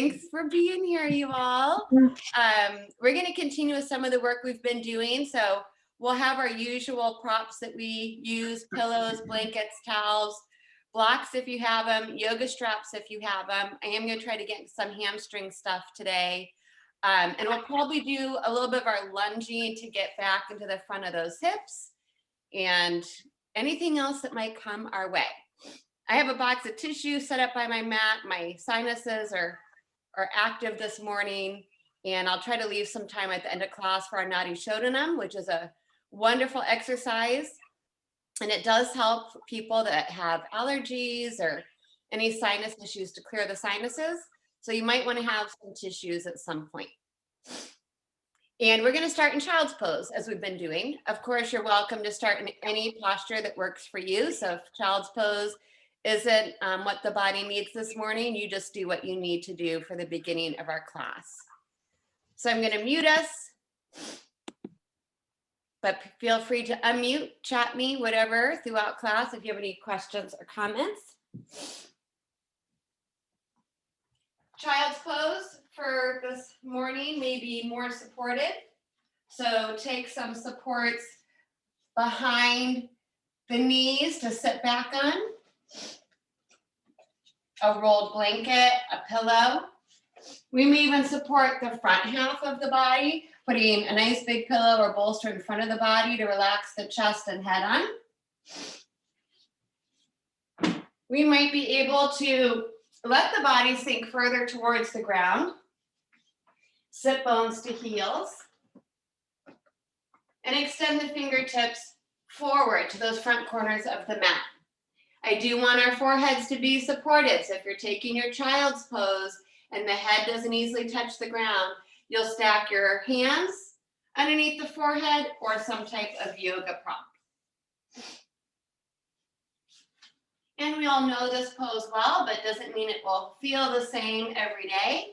Thanks for being here, you all. We're going to continue with some of the work we've been doing. So we'll have our usual props that we use: pillows, blankets, towels, blocks if you have them, yoga straps if you have them. I am going to try to get some hamstring stuff today. And we'll probably do a little bit of our lunging to get back into the front of those hips and anything else that might come our way. I have a box of tissue set up by my mat. My sinuses are active this morning, and I'll try to leave some time at the end of class for our Nadi Shodhanam, which is a wonderful exercise. And it does help people that have allergies or any sinus issues to clear the sinuses. So you might want to have some tissues at some point. And we're going to start in child's pose, as we've been doing. Of course, you're welcome to start in any posture that works for you. So if child's pose isn't what the body needs this morning, you just do what you need to do for the beginning of our class. So I'm going to mute us, but feel free to unmute, chat me, whatever, throughout class if you have any questions or comments. Child's pose for this morning may be more supported. So take some supports behind the knees to sit back on. A rolled blanket, a pillow. We may even support the front half of the body, putting a nice big pillow or bolster in front of the body to relax the chest and head on. We might be able to let the body sink further towards the ground. Sit bones to heels. And extend the fingertips forward to those front corners of the mat. I do want our foreheads to be supported. So if you're taking your child's pose and the head doesn't easily touch the ground, you'll stack your hands underneath the forehead or some type of yoga prop. And we all know this pose well, but doesn't mean it will feel the same every day.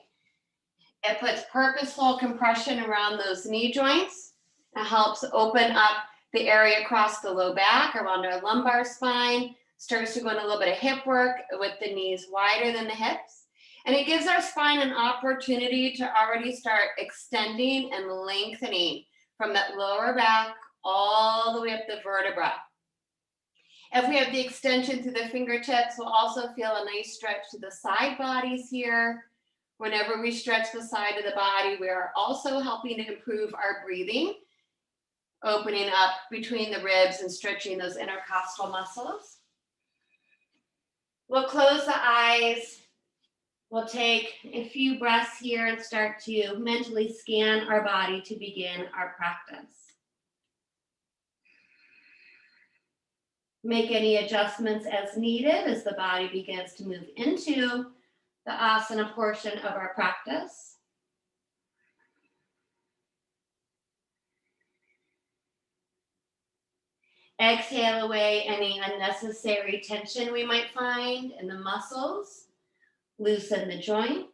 It puts purposeful compression around those knee joints. It helps open up the area across the low back, around our lumbar spine. Starts to go in a little bit of hip work with the knees wider than the hips. And it gives our spine an opportunity to already start extending and lengthening from that lower back all the way up the vertebra. If we have the extension through the fingertips, we'll also feel a nice stretch to the side bodies here. Whenever we stretch the side of the body, we are also helping to improve our breathing, opening up between the ribs and stretching those intercostal muscles. We'll close the eyes. We'll take a few breaths here and start to mentally scan our body to begin our practice. Make any adjustments as needed as the body begins to move into the asana portion of our practice. Exhale away any unnecessary tension we might find in the muscles. Loosen the joints.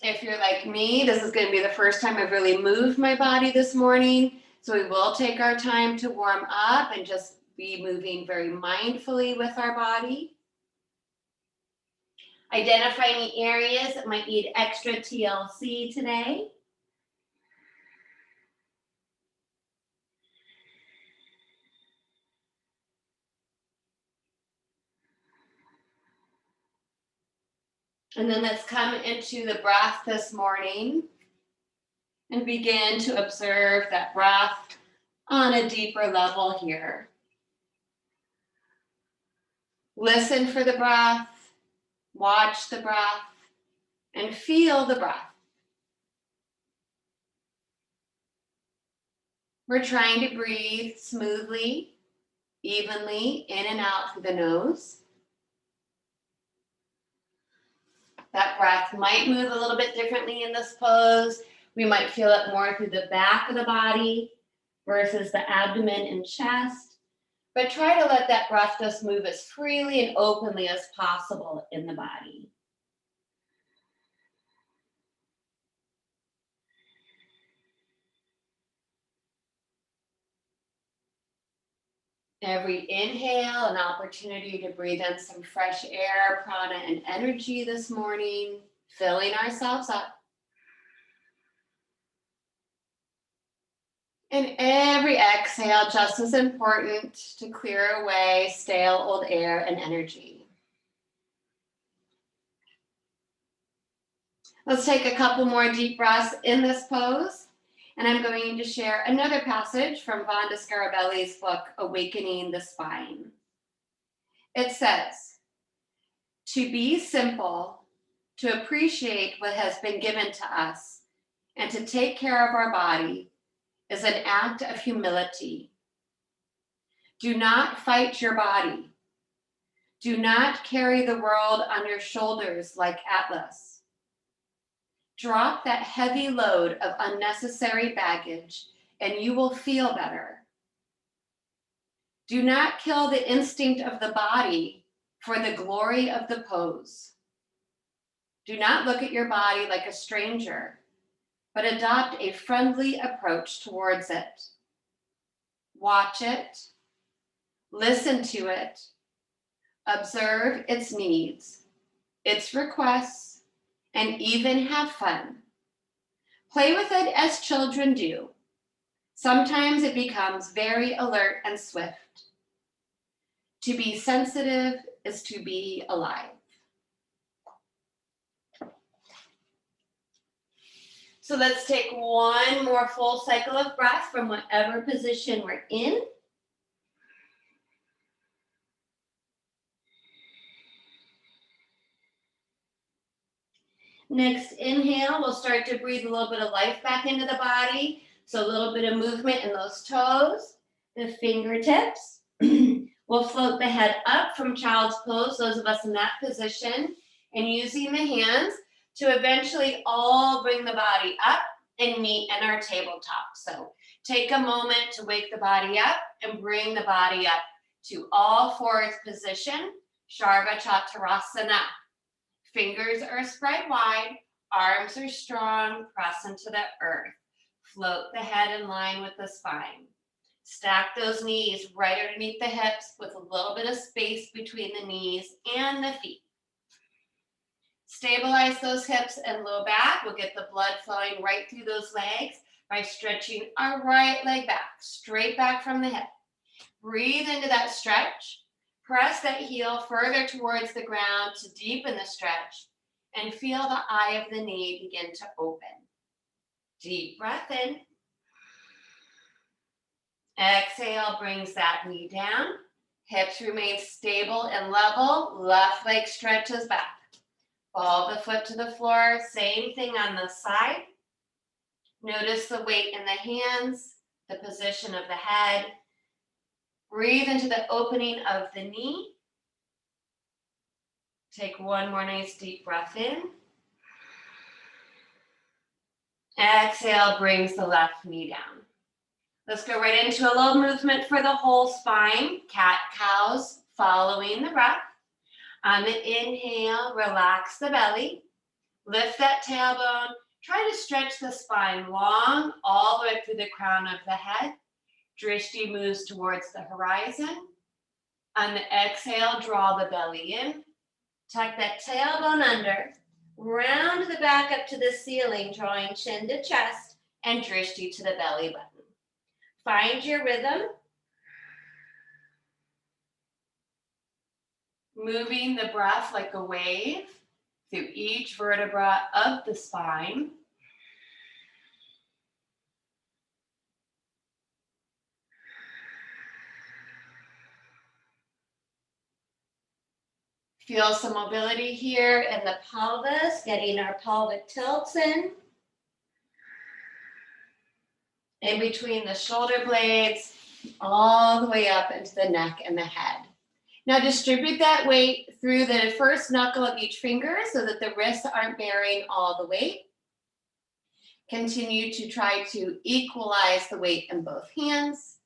If you're like me, this is going to be the first time I've really moved my body this morning. So we will take our time to warm up and just be moving very mindfully with our body. Identify any areas that might need extra TLC today. And then let's come into the breath this morning and begin to observe that breath on a deeper level here. Listen for the breath, watch the breath, and feel the breath. We're trying to breathe smoothly, evenly, in and out through the nose. That breath might move a little bit differently in this pose. We might feel it more through the back of the body versus the abdomen and chest. But try to let that breath just move as freely and openly as possible in the body. Every inhale, an opportunity to breathe in some fresh air, prana, and energy this morning, filling ourselves up. And every exhale, just as important to clear away stale old air and energy. Let's take a couple more deep breaths in this pose. And I'm going to share another passage from Vonda Scarabelli's book, Awakening the Spine. It says, to be simple, to appreciate what has been given to us, and to take care of our body is an act of humility. Do not fight your body. Do not carry the world on your shoulders like Atlas. Drop that heavy load of unnecessary baggage and you will feel better. Do not kill the instinct of the body for the glory of the pose. Do not look at your body like a stranger, but adopt a friendly approach towards it. Watch it, listen to it, observe its needs, its requests, and even have fun. Play with it as children do. Sometimes it becomes very alert and swift. To be sensitive is to be alive. So let's take one more full cycle of breath from whatever position we're in. Next inhale, we'll start to breathe a little bit of life back into the body. So a little bit of movement in those toes, the fingertips. We'll float the head up from child's pose, those of us in that position, and using the hands to eventually all bring the body up and meet in our tabletop. So take a moment to wake the body up and bring the body up to all fours position, Sharva Chaturasana. Fingers are spread wide, arms are strong, press into the earth. Float the head in line with the spine. Stack those knees right underneath the hips with a little bit of space between the knees and the feet. Stabilize those hips and low back. We'll get the blood flowing right through those legs by stretching our right leg back, straight back from the hip. Breathe into that stretch. Press that heel further towards the ground to deepen the stretch and feel the eye of the knee begin to open. Deep breath in. Exhale brings that knee down. Hips remain stable and level. Left leg stretches back. Ball the foot to the floor. Same thing on the side. Notice the weight in the hands, the position of the head. Breathe into the opening of the knee. Take one more nice deep breath in. Exhale brings the left knee down. Let's go right into a little movement for the whole spine. Cat-cows following the breath. On the inhale, relax the belly. Lift that tailbone. Try to stretch the spine long all the way through the crown of the head. Drishti moves towards the horizon. On the exhale, draw the belly in. Tuck that tailbone under. Round the back up to the ceiling, drawing chin to chest and drishti to the belly button. Find your rhythm. Moving the breath like a wave through each vertebra of the spine. Feel some mobility here in the pelvis, getting our pelvic tilts in between the shoulder blades, all the way up into the neck and the head. Now distribute that weight through the first knuckle of each finger so that the wrists aren't bearing all the weight. Continue to try to equalize the weight in both hands.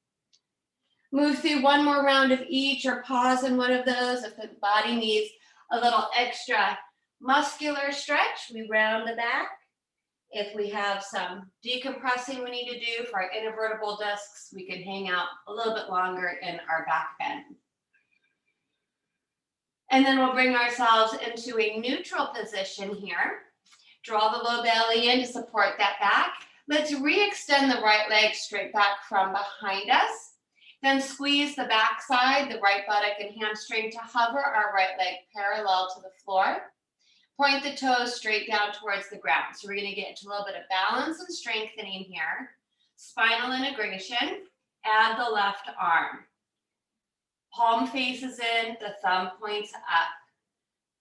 Move through one more round of each or pause in one of those. If the body needs a little extra muscular stretch, we round the back If we have some decompressing we need to do for our intervertebral discs, we can hang out a little bit longer in our back bend. And then we'll bring ourselves into a neutral position here. Draw the low belly in to support that back. Let's re-extend the right leg straight back from behind us. Then squeeze the back side, the right buttock and hamstring to hover our right leg parallel to the floor. Point the toes straight down towards the ground. So we're going to get into a little bit of balance and strengthening here. Spinal integration. Add the left arm. Palm faces in, the thumb points up.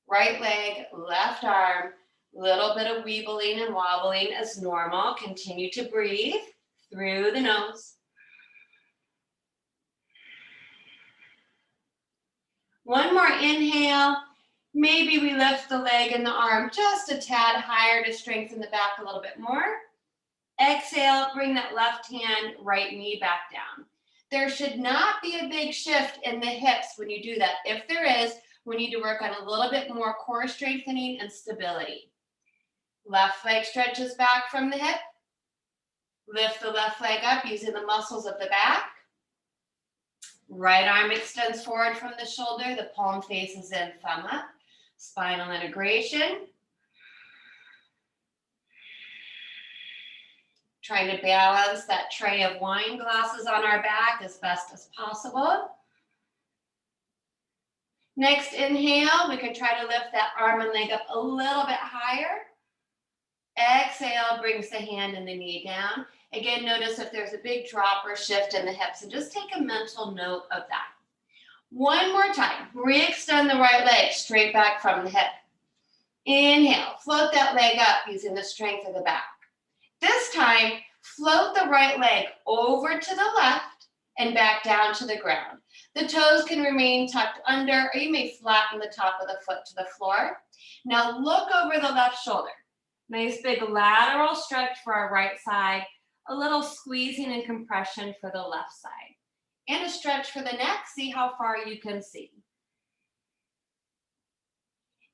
Right leg, left arm. Little bit of weebling and wobbling as normal. Continue to breathe through the nose. One more inhale. Maybe we lift the leg and the arm just a tad higher to strengthen the back a little bit more. Exhale, bring that left hand, right knee back down. There should not be a big shift in the hips when you do that. If there is, we need to work on a little bit more core strengthening and stability. Left leg stretches back from the hip. Lift the left leg up using the muscles of the back. Right arm extends forward from the shoulder. The palm faces in, thumb up. Spinal integration. Trying to balance that tray of wine glasses on our back as best as possible. Next inhale, we can try to lift that arm and leg up a little bit higher. Exhale, brings the hand and the knee down. Again, notice if there's a big drop or shift in the hips, and just take a mental note of that. One more time, re-extend the right leg straight back from the hip. Inhale, float that leg up using the strength of the back. This time, float the right leg over to the left and back down to the ground. The toes can remain tucked under, or you may flatten the top of the foot to the floor. Now look over the left shoulder. Nice big lateral stretch for our right side, a little squeezing and compression for the left side. And a stretch for the neck, see how far you can see.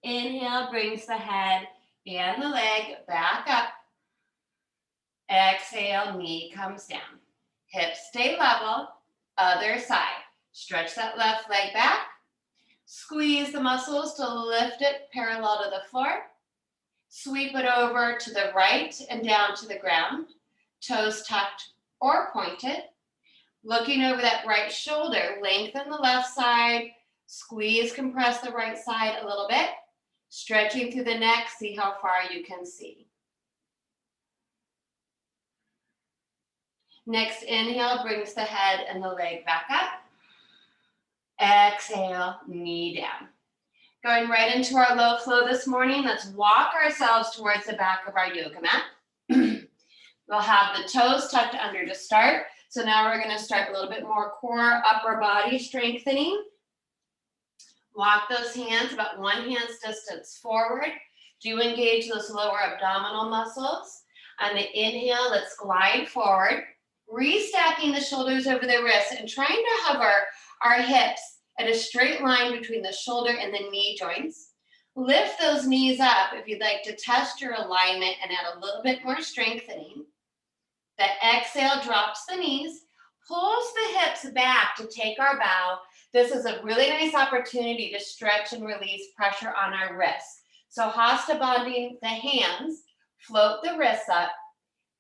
Inhale, brings the head and the leg back up. Exhale, knee comes down. Hips stay level, other side. Stretch that left leg back. Squeeze the muscles to lift it parallel to the floor. Sweep it over to the right and down to the ground. Toes tucked or pointed. Looking over that right shoulder, lengthen the left side. Squeeze, compress the right side a little bit. Stretching through the neck, see how far you can see. Next inhale brings the head and the leg back up. Exhale, knee down. Going right into our low flow this morning, let's walk ourselves towards the back of our yoga mat. We'll have the toes tucked under to start. So now we're going to start a little bit more core, upper body strengthening. Walk those hands about 1 hand's distance forward. Do engage those lower abdominal muscles. On the inhale, let's glide forward, restacking the shoulders over the wrists and trying to hover our hips at a straight line between the shoulder and the knee joints. Lift those knees up if you'd like to test your alignment and add a little bit more strengthening. The exhale drops the knees, pulls the hips back to take our bow. This is a really nice opportunity to stretch and release pressure on our wrists. So hasta bonding the hands, float the wrists up,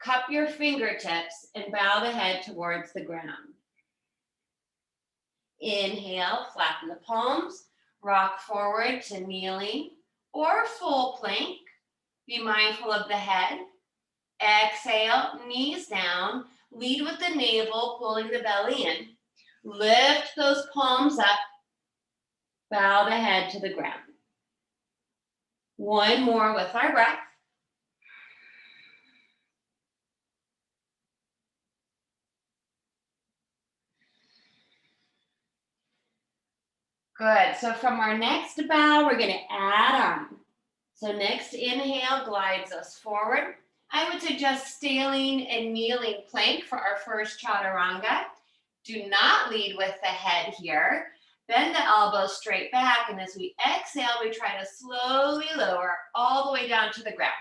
cup your fingertips, and bow the head towards the ground. Inhale, flatten the palms, rock forward to kneeling or full plank. Be mindful of the head. Exhale, knees down, lead with the navel, pulling the belly in. Lift those palms up, bow the head to the ground. One more with our breath. Good, so from our next bow, we're gonna add on. So next inhale glides us forward. I would suggest standing and kneeling plank for our first chaturanga. Do not lead with the head here. Bend the elbows straight back, and as we exhale, we try to slowly lower all the way down to the ground.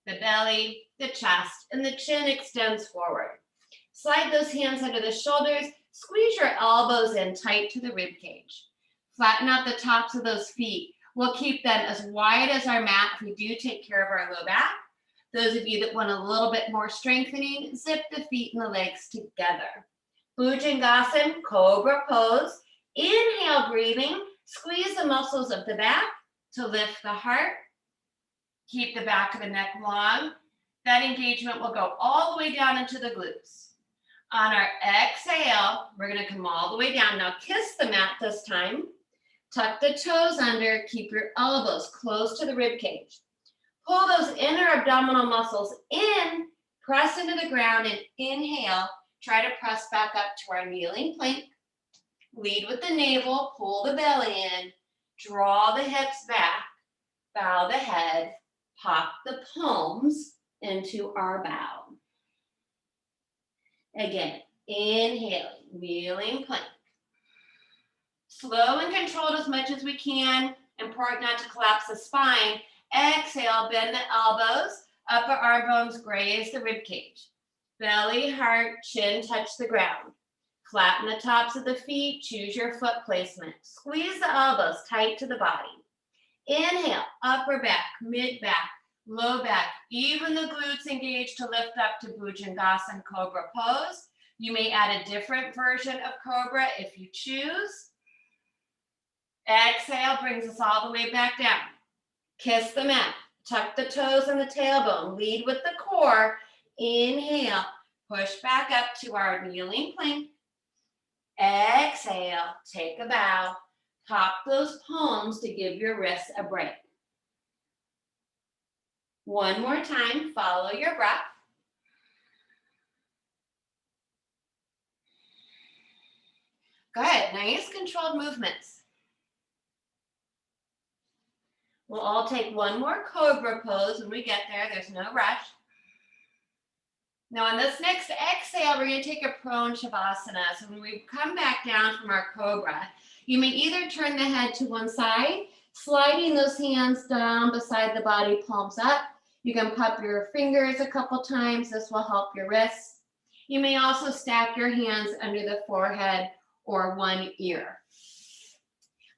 the belly, the chest, and the chin extends forward. Slide those hands under the shoulders. Squeeze your elbows in tight to the rib cage. Flatten out the tops of those feet. We'll keep them as wide as our mat if we do take care of our low back. Those of you that want a little bit more strengthening, zip the feet and the legs together. Bhujangasana, cobra pose. Inhale, breathing. Squeeze the muscles of the back to lift the heart. Keep the back of the neck long. That engagement will go all the way down into the glutes. On our exhale, we're going to come all the way down. Now kiss the mat this time. Tuck the toes under. Keep your elbows close to the rib cage. Pull those inner abdominal muscles in. Press into the ground and inhale. Try to press back up to our kneeling plank. Lead with the navel. Pull the belly in. Draw the hips back. Bow the head. Pop the palms into our bow. Again, inhaling, kneeling plank. Slow and controlled as much as we can. Important not to collapse the spine. Exhale, bend the elbows. Upper arm bones graze the rib cage. Belly, heart, chin touch the ground. Flatten the tops of the feet. Choose your foot placement. Squeeze the elbows tight to the body. Inhale, upper back, mid back, low back. Even the glutes engage to lift up to Bhujangasana Cobra pose. You may add a different version of Cobra if you choose. Exhale brings us all the way back down. Kiss the mat. Tuck the toes and the tailbone. Lead with the core. Inhale. Push back up to our kneeling plank. Exhale. Take a bow. Pop those palms to give your wrists a break. One more time. Follow your breath. Good. Nice controlled movements. We'll all take one more cobra pose when we get there. There's no rush. Now on this next exhale, we're going to take a prone shavasana. So when we come back down from our cobra, you may either turn the head to one side, sliding those hands down beside the body, palms up. You can pop your fingers a couple times. This will help your wrists. You may also stack your hands under the forehead or one ear.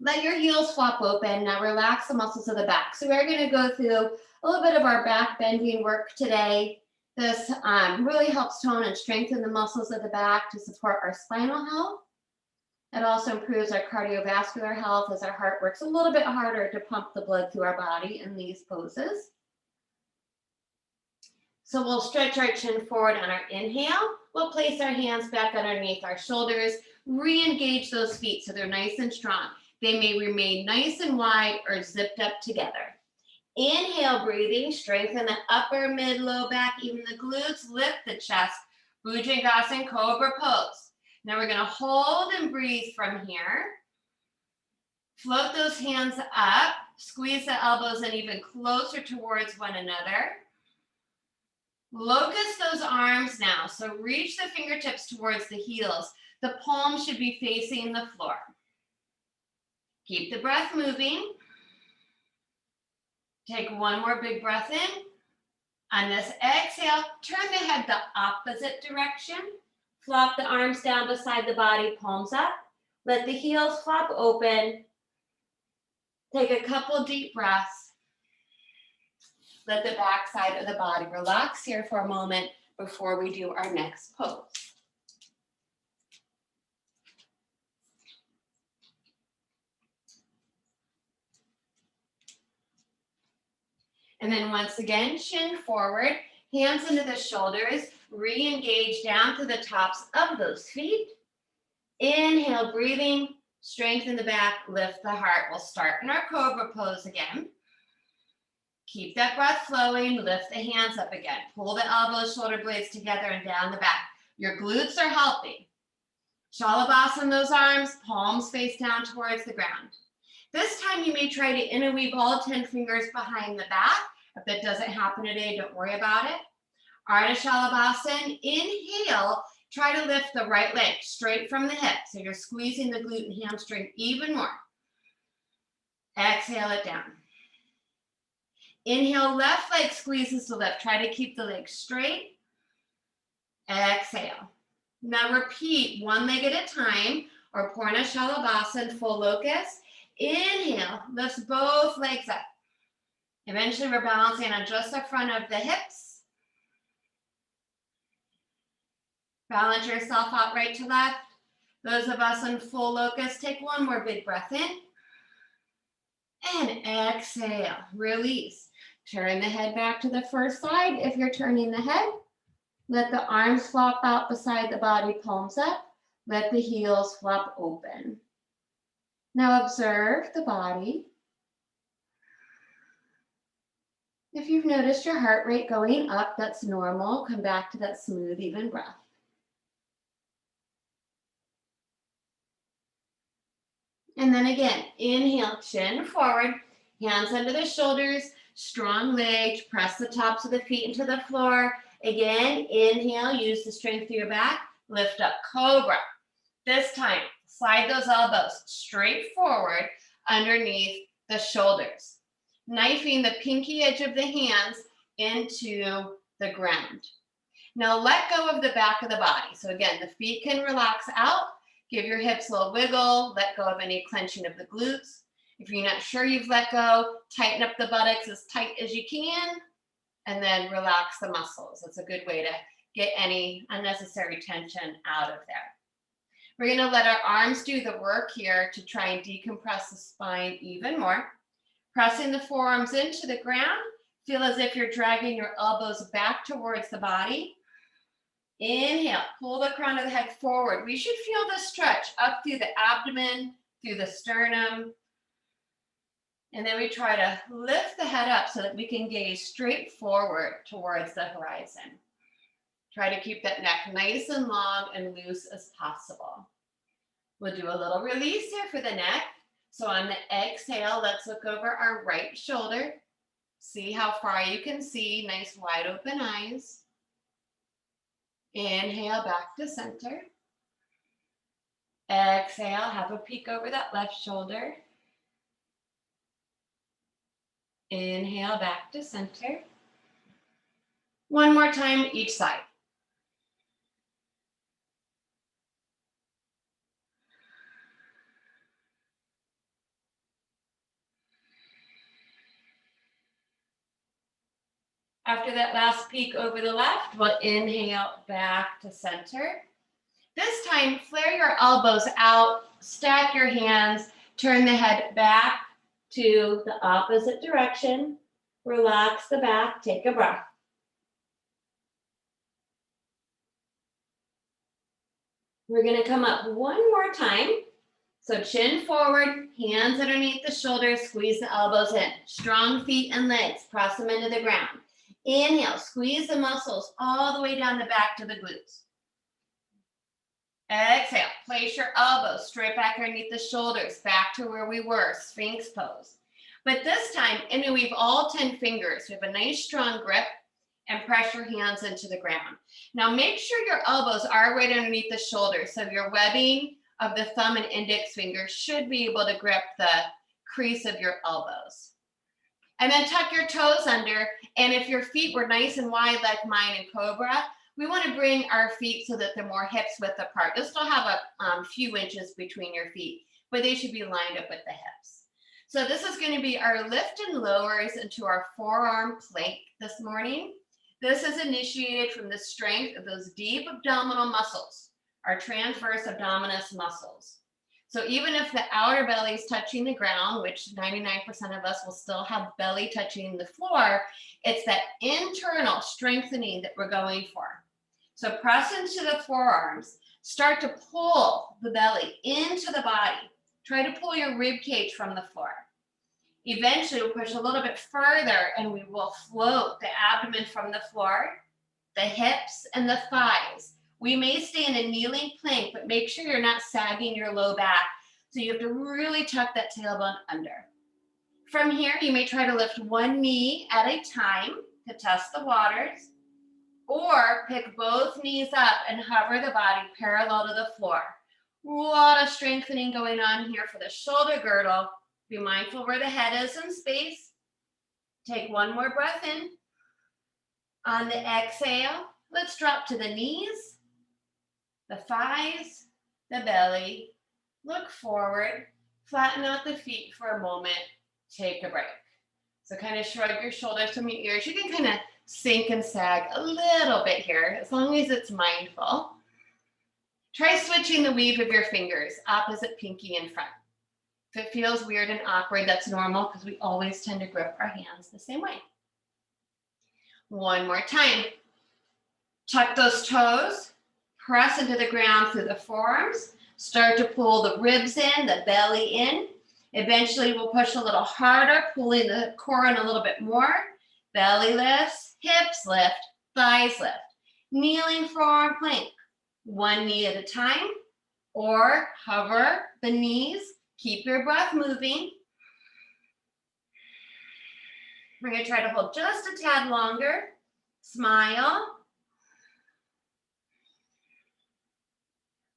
Let your heels flop open. Now relax the muscles of the back. So we're going to go through a little bit of our back bending work today. This really helps tone and strengthen the muscles of the back to support our spinal health. It also improves our cardiovascular health as our heart works a little bit harder to pump the blood through our body in these poses. So we'll stretch our chin forward on our inhale. We'll place our hands back underneath our shoulders. Re-engage those feet so they're nice and strong. They may remain nice and wide or zipped up together. Inhale, breathing, strengthen the upper, mid, low back, even the glutes, lift the chest. Bhujangasana Cobra pose. Now we're going to hold and breathe from here. Float those hands up. Squeeze the elbows in even closer towards one another. Locust those arms now. So reach the fingertips towards the heels. The palms should be facing the floor. Keep the breath moving. Take one more big breath in. On this exhale, turn the head the opposite direction. Flop the arms down beside the body, palms up. Let the heels flop open. Take a couple deep breaths. Let the back side of the body relax here for a moment before we do our next pose. And then once again, chin forward, hands into the shoulders, re-engage down to the tops of those feet. Inhale, breathing, strengthen the back, lift the heart. We'll start in our cobra pose again. Keep that breath flowing, lift the hands up again. Pull the elbows, shoulder blades together and down the back. Your glutes are helping. Shalabhasana those arms, palms face down towards the ground. This time you may try to interweave all 10 fingers behind the back. If that doesn't happen today, don't worry about it. Ardha Shalabhasana, inhale, try to lift the right leg straight from the hip. So you're squeezing the glute and hamstring even more. Exhale it down. Inhale, left leg squeezes the left. Try to keep the leg straight. Exhale. Now repeat one leg at a time, or Purna Shalabhasana, full locust. Inhale, lifts both legs up. Eventually we're balancing on just the front of the hips. Balance yourself out right to left. Those of us in full locust, take one more big breath in. And exhale, release. Turn the head back to the first side if you're turning the head. Let the arms flop out beside the body, palms up. Let the heels flop open. Now observe the body. If you've noticed your heart rate going up, that's normal. Come back to that smooth, even breath. And then again, inhale, chin forward, hands under the shoulders, strong legs, press the tops of the feet into the floor. Again, inhale, use the strength of your back, lift up, cobra. This time, slide those elbows straight forward underneath the shoulders, knifing the pinky edge of the hands into the ground. Now let go of the back of the body. So again, the feet can relax out. Give your hips a little wiggle. Let go of any clenching of the glutes. If you're not sure you've let go, tighten up the buttocks as tight as you can, and then relax the muscles. That's a good way to get any unnecessary tension out of there. We're going to let our arms do the work here to try and decompress the spine even more. Pressing the forearms into the ground. Feel as if you're dragging your elbows back towards the body. Inhale, pull the crown of the head forward. We should feel the stretch up through the abdomen, through the sternum. And then we try to lift the head up so that we can gaze straight forward towards the horizon. Try to keep that neck nice and long and loose as possible. We'll do a little release here for the neck. So on the exhale, let's look over our right shoulder. See how far you can see, nice wide open eyes. Inhale, back to center. Exhale, have a peek over that left shoulder. Inhale, back to center. One more time, each side. After that last peek over the left, we'll inhale back to center. This time, flare your elbows out, stack your hands, turn the head back to the opposite direction. Relax the back, take a breath. We're going to come up one more time. So chin forward, hands underneath the shoulders, squeeze the elbows in. Strong feet and legs, press them into the ground. Inhale, squeeze the muscles all the way down the back to the glutes. Exhale, place your elbows straight back underneath the shoulders, back to where we were, Sphinx pose. But this time, we have all 10 fingers. We have a nice strong grip and press your hands into the ground. Now make sure your elbows are right underneath the shoulders. So your webbing of the thumb and index fingers should be able to grip the crease of your elbows. And then tuck your toes under. And if your feet were nice and wide like mine in Cobra, we want to bring our feet so that they're more hips width apart. You'll still have a few inches between your feet, but they should be lined up with the hips. So this is going to be our lift and lowers into our forearm plank this morning. This is initiated from the strength of those deep abdominal muscles, our transverse abdominis muscles. So even if the outer belly is touching the ground, which 99% of us will still have belly touching the floor, it's that internal strengthening that we're going for. So press into the forearms, start to pull the belly into the body. Try to pull your rib cage from the floor. Eventually we'll push a little bit further and we will float the abdomen from the floor, the hips and the thighs. We may stay in a kneeling plank, but make sure you're not sagging your low back. So you have to really tuck that tailbone under. From here, you may try to lift one knee at a time to test the waters, or pick both knees up and hover the body parallel to the floor. A lot of strengthening going on here for the shoulder girdle. Be mindful where the head is in space. Take one more breath in. On the exhale, let's drop to the knees, the thighs, the belly. Look forward, flatten out the feet for a moment, take a break. So kind of shrug your shoulders from your ears. You can kind of sink and sag a little bit here, as long as it's mindful. Try switching the weave of your fingers, opposite pinky in front. If it feels weird and awkward, that's normal because we always tend to grip our hands the same way. One more time. Tuck those toes, press into the ground through the forearms, start to pull the ribs in, the belly in. Eventually we'll push a little harder, pulling the core in a little bit more. Belly lifts, hips lift, thighs lift. Kneeling forearm plank, one knee at a time, or hover the knees. Keep your breath moving. We're going to try to hold just a tad longer. Smile.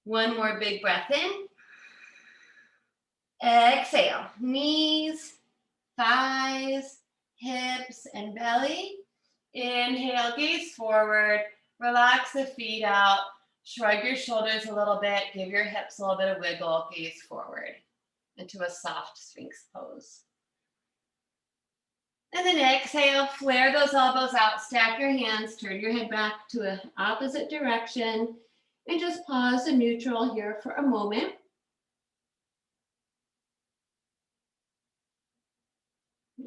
One more big breath in. Exhale. Knees, thighs, hips, and belly. Inhale, gaze forward. Relax the feet out. Shrug your shoulders a little bit. Give your hips a little bit of wiggle. Gaze forward into a soft Sphinx pose. And then exhale, flare those elbows out, stack your hands, turn your head back to an opposite direction, and just pause in neutral here for a moment.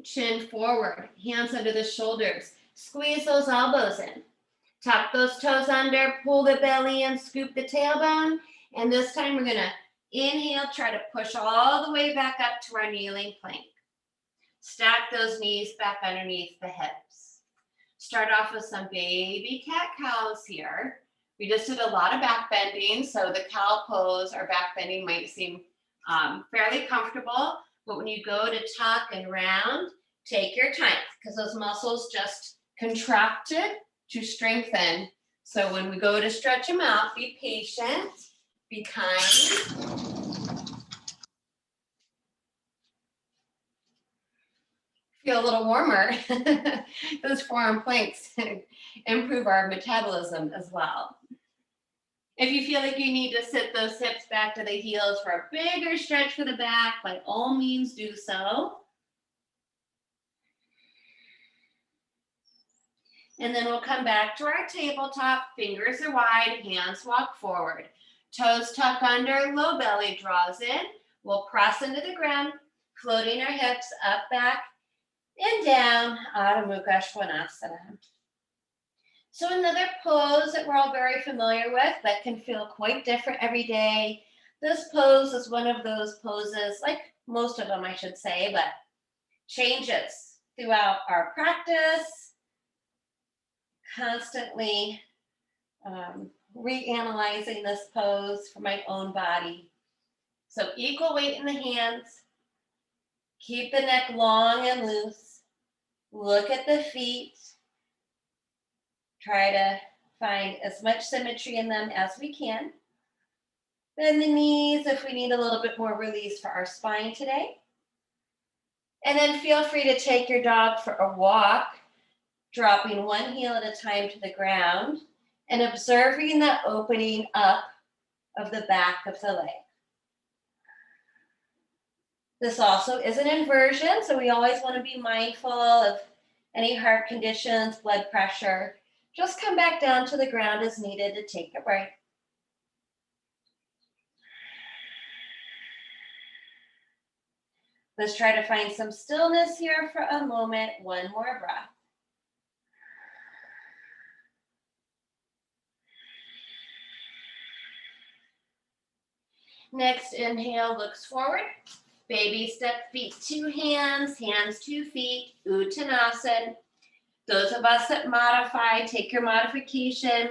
Chin forward, hands under the shoulders. Squeeze those elbows in. Tuck those toes under, pull the belly in, scoop the tailbone. And this time we're gonna inhale, try to push all the way back up to our kneeling plank. Stack those knees back underneath the hips. Start off with some baby cat-cows here. We just did a lot of back bending, so the cow pose or back bending might seem fairly comfortable, but when you go to tuck and round, take your time because those muscles just contracted to strengthen. So when we go to stretch them out, be patient, be kind. Feel a little warmer. Those forearm planks improve our metabolism as well. If you feel like you need to sit those hips back to the heels for a bigger stretch for the back, by all means do so. And then we'll come back to our tabletop. Fingers are wide, hands walk forward. Toes tuck under, low belly draws in. We'll press into the ground, floating our hips up, back, and down, Adho Mukha Svanasana. So another pose that we're all very familiar with, but can feel quite different every day. This pose is one of those poses, like most of them I should say, but changes throughout our practice, constantly reanalyzing this pose for my own body. So equal weight in the hands, keep the neck long and loose, look at the feet, try to find as much symmetry in them as we can. Bend the knees if we need a little bit more release for our spine today. And then feel free to take your dog for a walk, dropping one heel at a time to the ground and observing the opening up of the back of the leg. This also is an inversion, so we always want to be mindful of any heart conditions, blood pressure. Just come back down to the ground as needed to take a break. Let's try to find some stillness here for a moment. One more breath. Next inhale, looks forward. Baby step, feet to hands, hands to feet, Uttanasana. Those of us that modify, take your modification.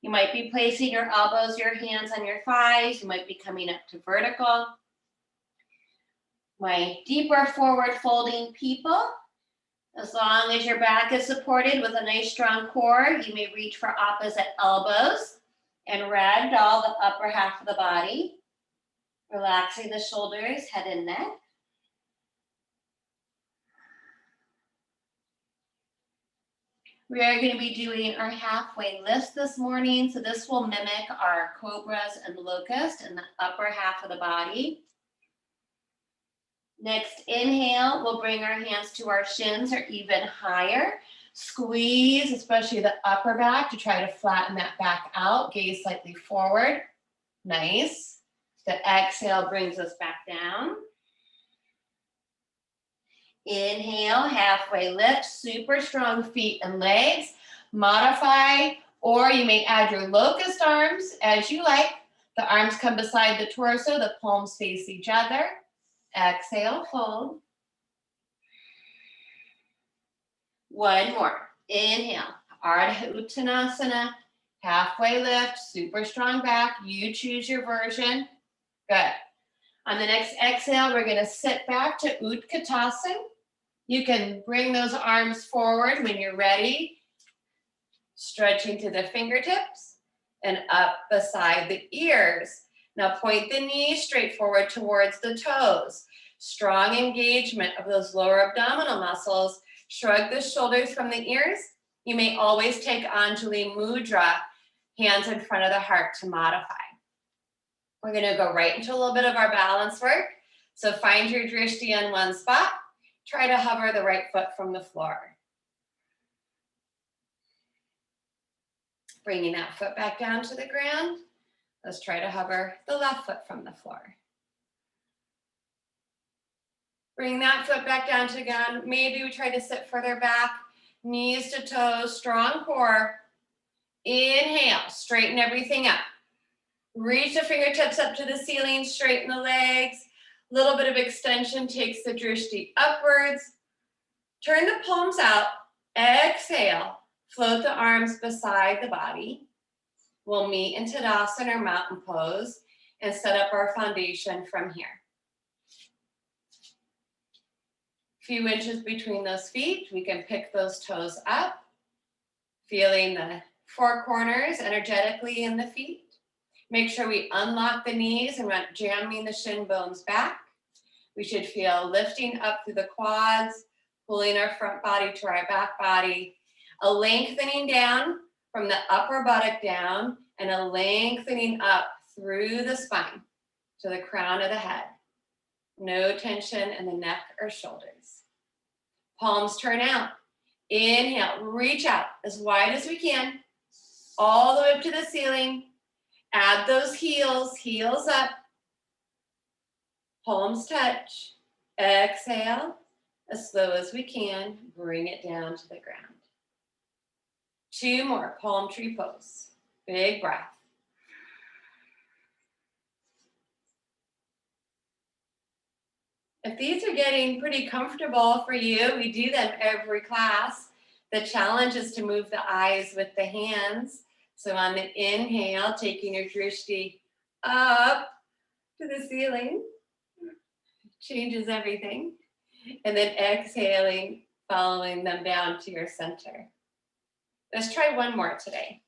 You might be placing your elbows, your hands on your thighs. You might be coming up to vertical. My deeper forward folding people, as long as your back is supported with a nice strong core, you may reach for opposite elbows and ragdoll the upper half of the body, relaxing the shoulders, head and neck. We are going to be doing our halfway lifts this morning. So this will mimic our cobras and locust in the upper half of the body. Next inhale, we'll bring our hands to our shins or even higher. Squeeze, especially the upper back, to try to flatten that back out. Gaze slightly forward. Nice. The exhale brings us back down. Inhale, halfway lift, super strong feet and legs. Modify, or you may add your locust arms as you like. The arms come beside the torso, the palms face each other. Exhale, fold. One more. Inhale, Ardha Uttanasana, halfway lift, super strong back. You choose your version. Good. On the next exhale, we're going to sit back to Utkatasana. You can bring those arms forward when you're ready, stretching to the fingertips and up beside the ears. Now point the knees straight forward towards the toes. Strong engagement of those lower abdominal muscles. Shrug the shoulders from the ears. You may always take Anjali Mudra, hands in front of the heart, to modify. We're going to go right into a little bit of our balance work. So find your drishti on one spot. Try to hover the right foot from the floor. Bringing that foot back down to the ground. Let's try to hover the left foot from the floor. Bring that foot back down to the ground. Maybe we try to sit further back. Knees to toes, strong core. Inhale, straighten everything up. Reach the fingertips up to the ceiling, straighten the legs. Little bit of extension takes the drishti upwards. Turn the palms out. Exhale. Float the arms beside the body. We'll meet in Tadasana or mountain pose and set up our foundation from here. Few inches between those feet. We can pick those toes up. Feeling the four corners energetically in the feet. Make sure we unlock the knees and we're not jamming the shin bones back. We should feel lifting up through the quads, pulling our front body to our back body, a lengthening down from the upper buttock down, and a lengthening up through the spine to the crown of the head. No tension in the neck or shoulders. Palms turn out. Inhale, reach out as wide as we can, all the way up to the ceiling. Add those heels, heels up. Palms touch. Exhale, as slow as we can, bring it down to the ground. Two more, palm tree pose. Big breath. If these are getting pretty comfortable for you, we do them every class. The challenge is to move the eyes with the hands. So on the inhale, taking your drishti up to the ceiling, changes everything. And then exhaling, following them down to your center. Let's try one more today.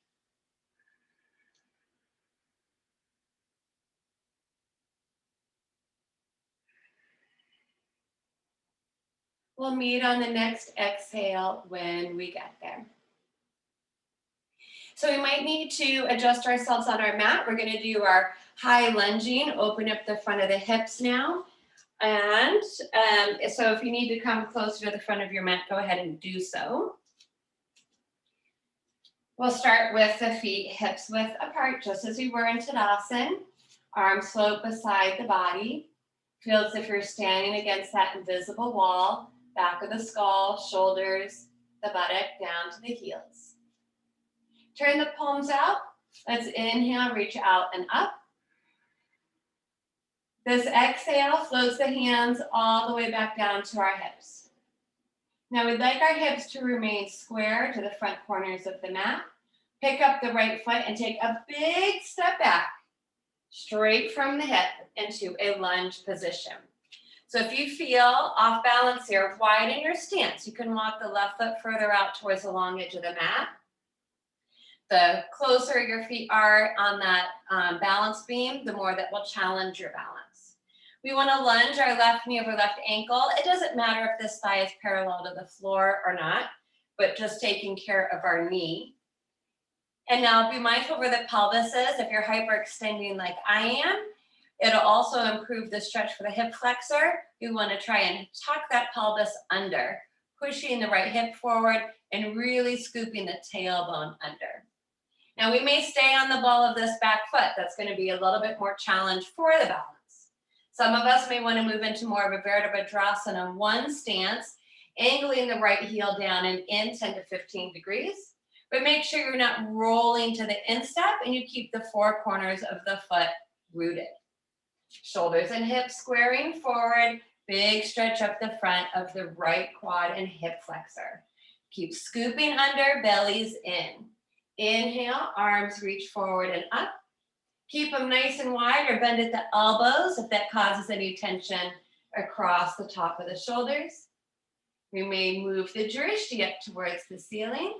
We'll meet on the next exhale when we get there. So we might need to adjust ourselves on our mat. We're going to do our high lunging, open up the front of the hips now. And so if you need to come closer to the front of your mat, go ahead and do so. We'll start with the feet hips width apart, just as we were in Tadasana. Arms float beside the body. Feel as if you're standing against that invisible wall. Back of the skull, shoulders, the buttock down to the heels. Turn the palms out. Let's inhale, reach out and up. This exhale floats the hands all the way back down to our hips. Now we'd like our hips to remain square to the front corners of the mat. Pick up the right foot and take a big step back, straight from the hip into a lunge position. So if you feel off balance here, widen your stance. You can walk the left foot further out towards the long edge of the mat. The closer your feet are on that balance beam, the more that will challenge your balance. We want to lunge our left knee over left ankle. It doesn't matter if this thigh is parallel to the floor or not. but just taking care of our knee. And now be mindful where the pelvis is. If you're hyperextending like I am, it'll also improve the stretch for the hip flexor. You want to try and tuck that pelvis under, pushing the right hip forward and really scooping the tailbone under. Now we may stay on the ball of this back foot. That's going to be a little bit more challenge for the balance. Some of us may want to move into more of a Virabhadrasana one stance, angling the right heel down and in 10 to 15 degrees. But make sure you're not rolling to the instep and you keep the four corners of the foot rooted. Shoulders and hips squaring forward, big stretch up the front of the right quad and hip flexor. Keep scooping under, bellies in. Inhale, arms reach forward and up. Keep them nice and wide or bend at the elbows if that causes any tension across the top of the shoulders. We may move the drishti up towards the ceiling.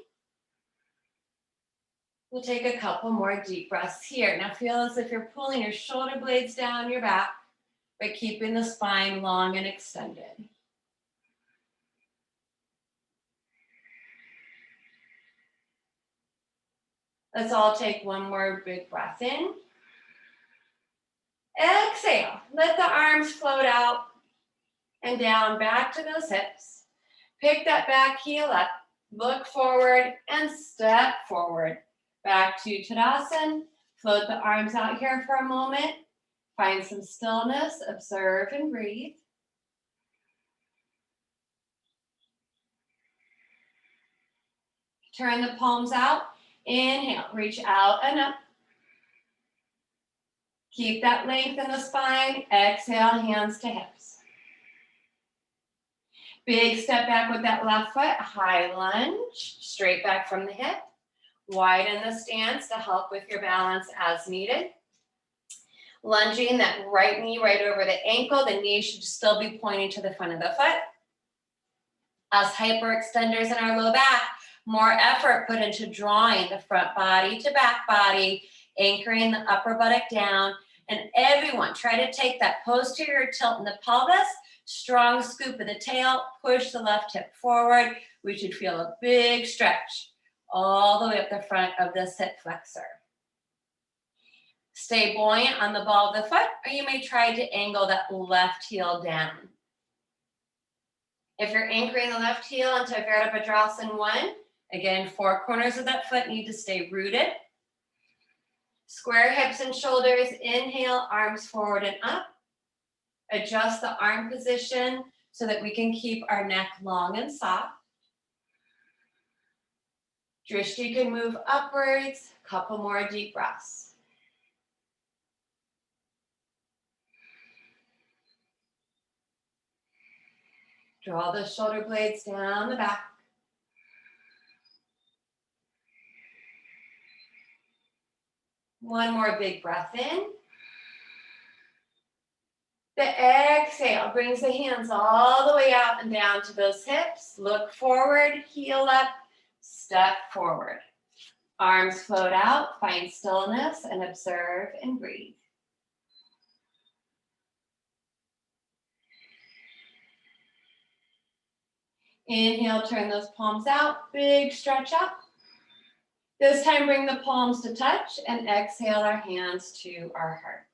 We'll take a couple more deep breaths here. Now feel as if you're pulling your shoulder blades down your back, but keeping the spine long and extended. Let's all take one more big breath in. Exhale, let the arms float out and down back to those hips. Pick that back heel up, look forward and step forward. Back to Tadasana, float the arms out here for a moment. Find some stillness, observe and breathe. Turn the palms out, inhale, reach out and up. Keep that length in the spine, exhale, hands to hips. Big step back with that left foot, high lunge, straight back from the hip. Widen the stance to help with your balance as needed. Lunging that right knee right over the ankle. The knee should still be pointing to the front of the foot. Us hyperextenders in our low back, more effort put into drawing the front body to back body, anchoring the upper buttock down. And everyone try to take that posterior tilt in the pelvis, strong scoop of the tail, push the left hip forward. We should feel a big stretch all the way up the front of this hip flexor. Stay buoyant on the ball of the foot, or you may try to angle that left heel down. If you're anchoring the left heel into Virabhadrasana 1, again, four corners of that foot need to stay rooted. Square hips and shoulders, inhale, arms forward and up. Adjust the arm position so that we can keep our neck long and soft. Drishti can move upwards, couple more deep breaths. Draw the shoulder blades down the back. One more big breath in. The exhale brings the hands all the way out and down to those hips. Look forward, heel up, step forward. Arms float out, find stillness and observe and breathe. Inhale, turn those palms out, big stretch up. This time bring the palms to touch and exhale our hands to our heart.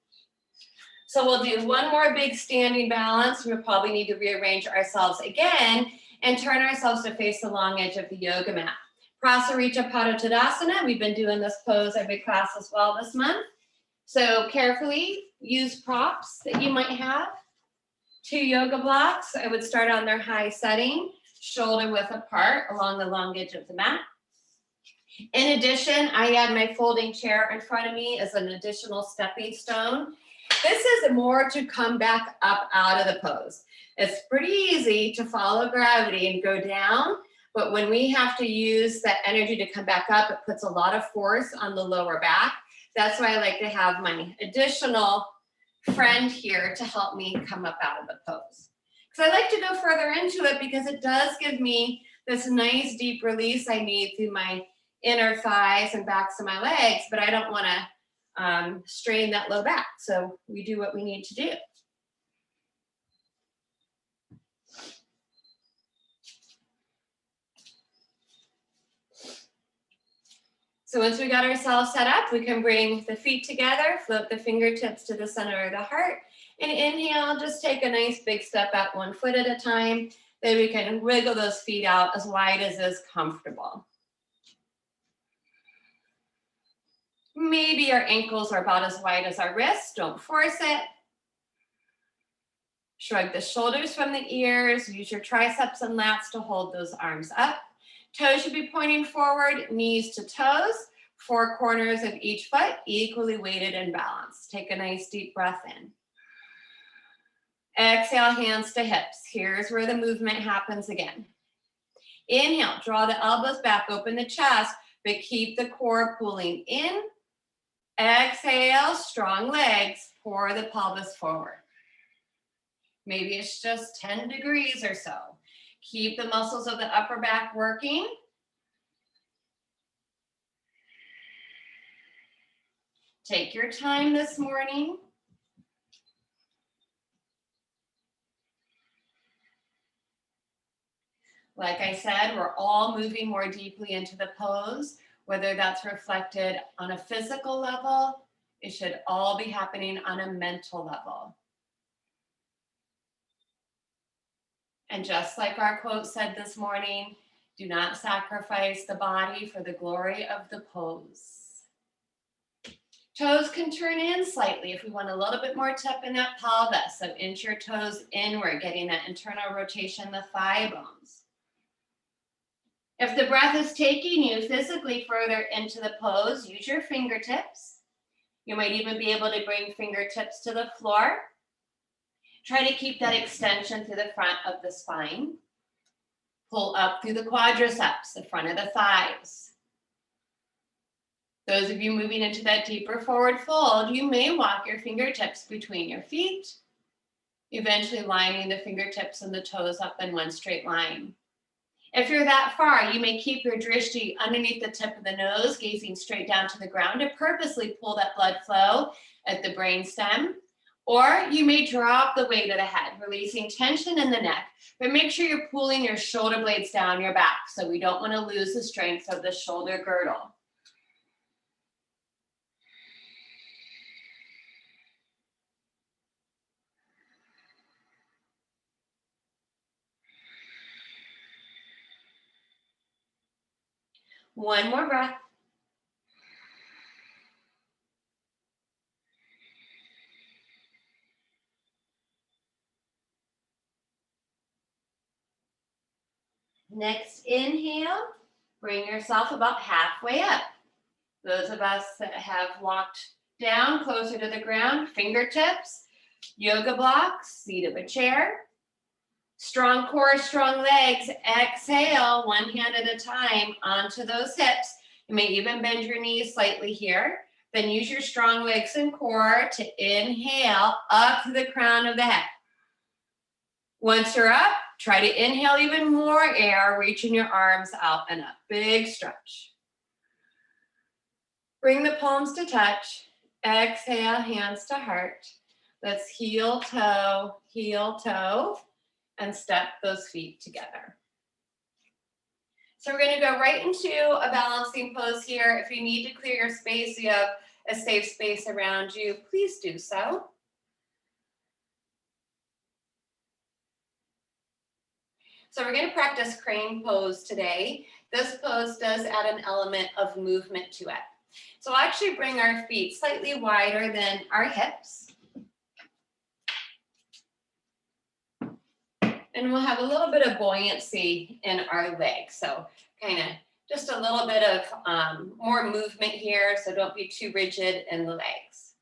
So we'll do one more big standing balance. We'll probably need to rearrange ourselves again and turn ourselves to face the long edge of the yoga mat. Prasarita Padottanasana, we've been doing this pose every class as well this month. So carefully use props that you might have. 2 yoga blocks. I would start on their high setting, shoulder width apart along the long edge of the mat. In addition, I add my folding chair in front of me as an additional stepping stone. This is more to come back up out of the pose. It's pretty easy to follow gravity and go down, but when we have to use that energy to come back up, it puts a lot of force on the lower back. That's why I like to have my additional friend here to help me come up out of the pose. Because I like to go further into it because it does give me this nice deep release I need through my inner thighs and backs of my legs, but I don't want to strain that low back. So we do what we need to do. So once we got ourselves set up, we can bring the feet together, float the fingertips to the center of the heart, and inhale, just take a nice big step out 1 foot at a time. Then we can wiggle those feet out as wide as is comfortable. Maybe our ankles are about as wide as our wrists, don't force it. Shrug the shoulders from the ears, use your triceps and lats to hold those arms up. Toes should be pointing forward, knees to toes, 4 corners of each foot equally weighted and balanced. Take a nice deep breath in. Exhale, hands to hips. Here's where the movement happens again. Inhale, draw the elbows back, open the chest, but keep the core pulling in. Exhale, strong legs, pour the pelvis forward. Maybe it's just 10 degrees or so. Keep the muscles of the upper back working. Take your time this morning. Like I said, we're all moving more deeply into the pose, whether that's reflected on a physical level, it should all be happening on a mental level. And just like our quote said this morning, do not sacrifice the body for the glory of the pose. Toes can turn in slightly if we want a little bit more tip in that pelvis. So inch your toes inward, getting that internal rotation, the thigh bones. If the breath is taking you physically further into the pose, use your fingertips. You might even be able to bring fingertips to the floor. Try to keep that extension through the front of the spine. Pull up through the quadriceps, the front of the thighs. Those of you moving into that deeper forward fold, you may walk your fingertips between your feet, eventually lining the fingertips and the toes up in one straight line. If you're that far, you may keep your drishti underneath the tip of the nose, gazing straight down to the ground to purposely pull that blood flow at the brainstem. Or you may drop the weight of the head, releasing tension in the neck, but make sure you're pulling your shoulder blades down your back, so we don't want to lose the strength of the shoulder girdle. One more breath. Next inhale, bring yourself about halfway up. Those of us that have walked down closer to the ground, fingertips, yoga blocks, seat of a chair. Strong core, strong legs. Exhale, one hand at a time onto those hips. You may even bend your knees slightly here. Then use your strong legs and core to inhale up to the crown of the head. Once you're up, try to inhale even more air, reaching your arms out and up. Big stretch. Bring the palms to touch. Exhale, hands to heart. Let's heel, toe, and step those feet together. So we're going to go right into a balancing pose here. If you need to clear your space, you have a safe space around you, please do so. So we're going to practice crane pose today. This pose does add an element of movement to it. So we'll actually bring our feet slightly wider than our hips. And we'll have a little bit of buoyancy in our legs. So kind of just a little bit of more movement here. So don't be too rigid in the legs.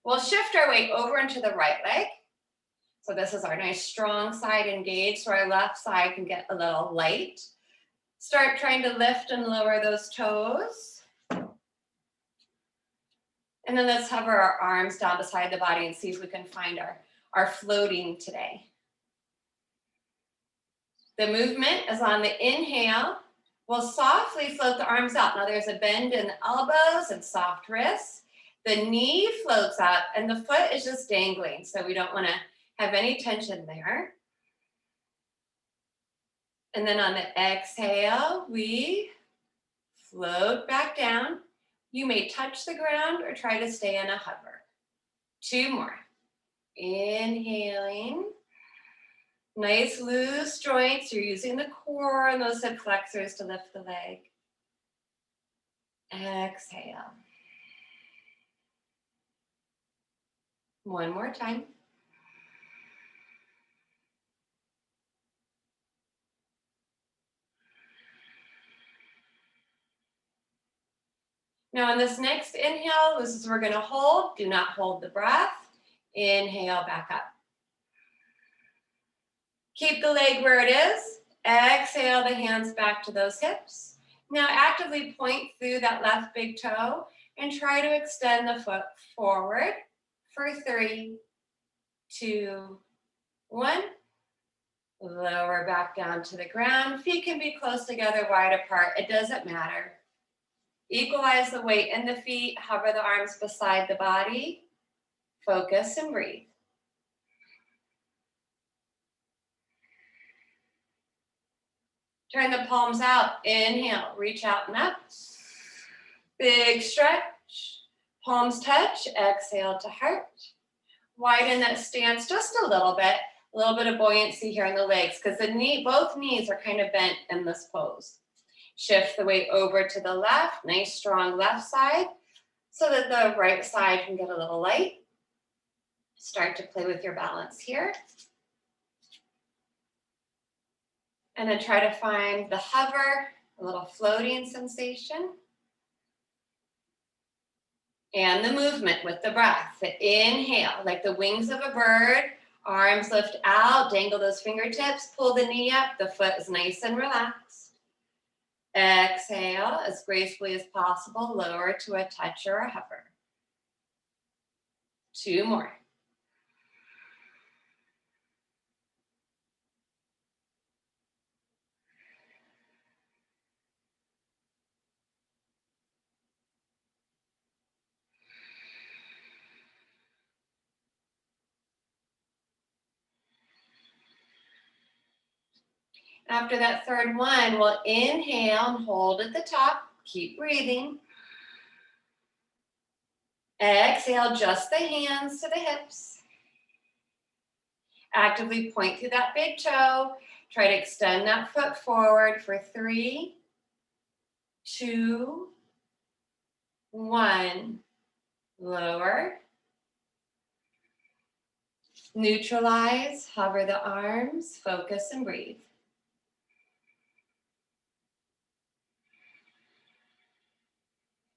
We'll shift our weight over into the right leg. So this is our nice strong side engaged. So our left side can get a little light. Start trying to lift and lower those toes. And then let's hover our arms down beside the body and see if we can find our floating today. The movement is on the inhale. We'll softly float the arms out. Now there's a bend in the elbows and soft wrists. The knee floats up and the foot is just dangling. So we don't want to have any tension there. And then on the exhale, we Float back down. You may touch the ground or try to stay in a hover. 2 more. Inhaling. Nice loose joints. You're using the core and those hip flexors to lift the leg. Exhale. One more time. Now on this next inhale, this is where we're going to hold. Do not hold the breath. Inhale back up. Keep the leg where it is. Exhale the hands back to those hips. Now actively point through that left big toe and try to extend the foot forward for 3, 2, 1. Lower back down to the ground. Feet can be close together, wide apart. It doesn't matter. Equalize the weight in the feet. Hover the arms beside the body. Focus and breathe. Turn the palms out. Inhale, reach out and up. Big stretch. Palms touch. Exhale to heart. Widen that stance just a little bit of buoyancy here in the legs because both knees are kind of bent in this pose. Shift the weight over to the left, nice strong left side, so that the right side can get a little light. Start to play with your balance here. And then try to find the hover, a little floating sensation. And the movement with the breath. The inhale, like the wings of a bird. Arms lift out, dangle those fingertips, pull the knee up, the foot is nice and relaxed. Exhale, as gracefully as possible, lower to a touch or a hover. 2 more. After that third one, we'll inhale and hold at the top. Keep breathing. Exhale, just the hands to the hips. Actively point through that big toe. Try to extend that foot forward for 3, 2, 1. Lower. Neutralize, hover the arms, focus and breathe.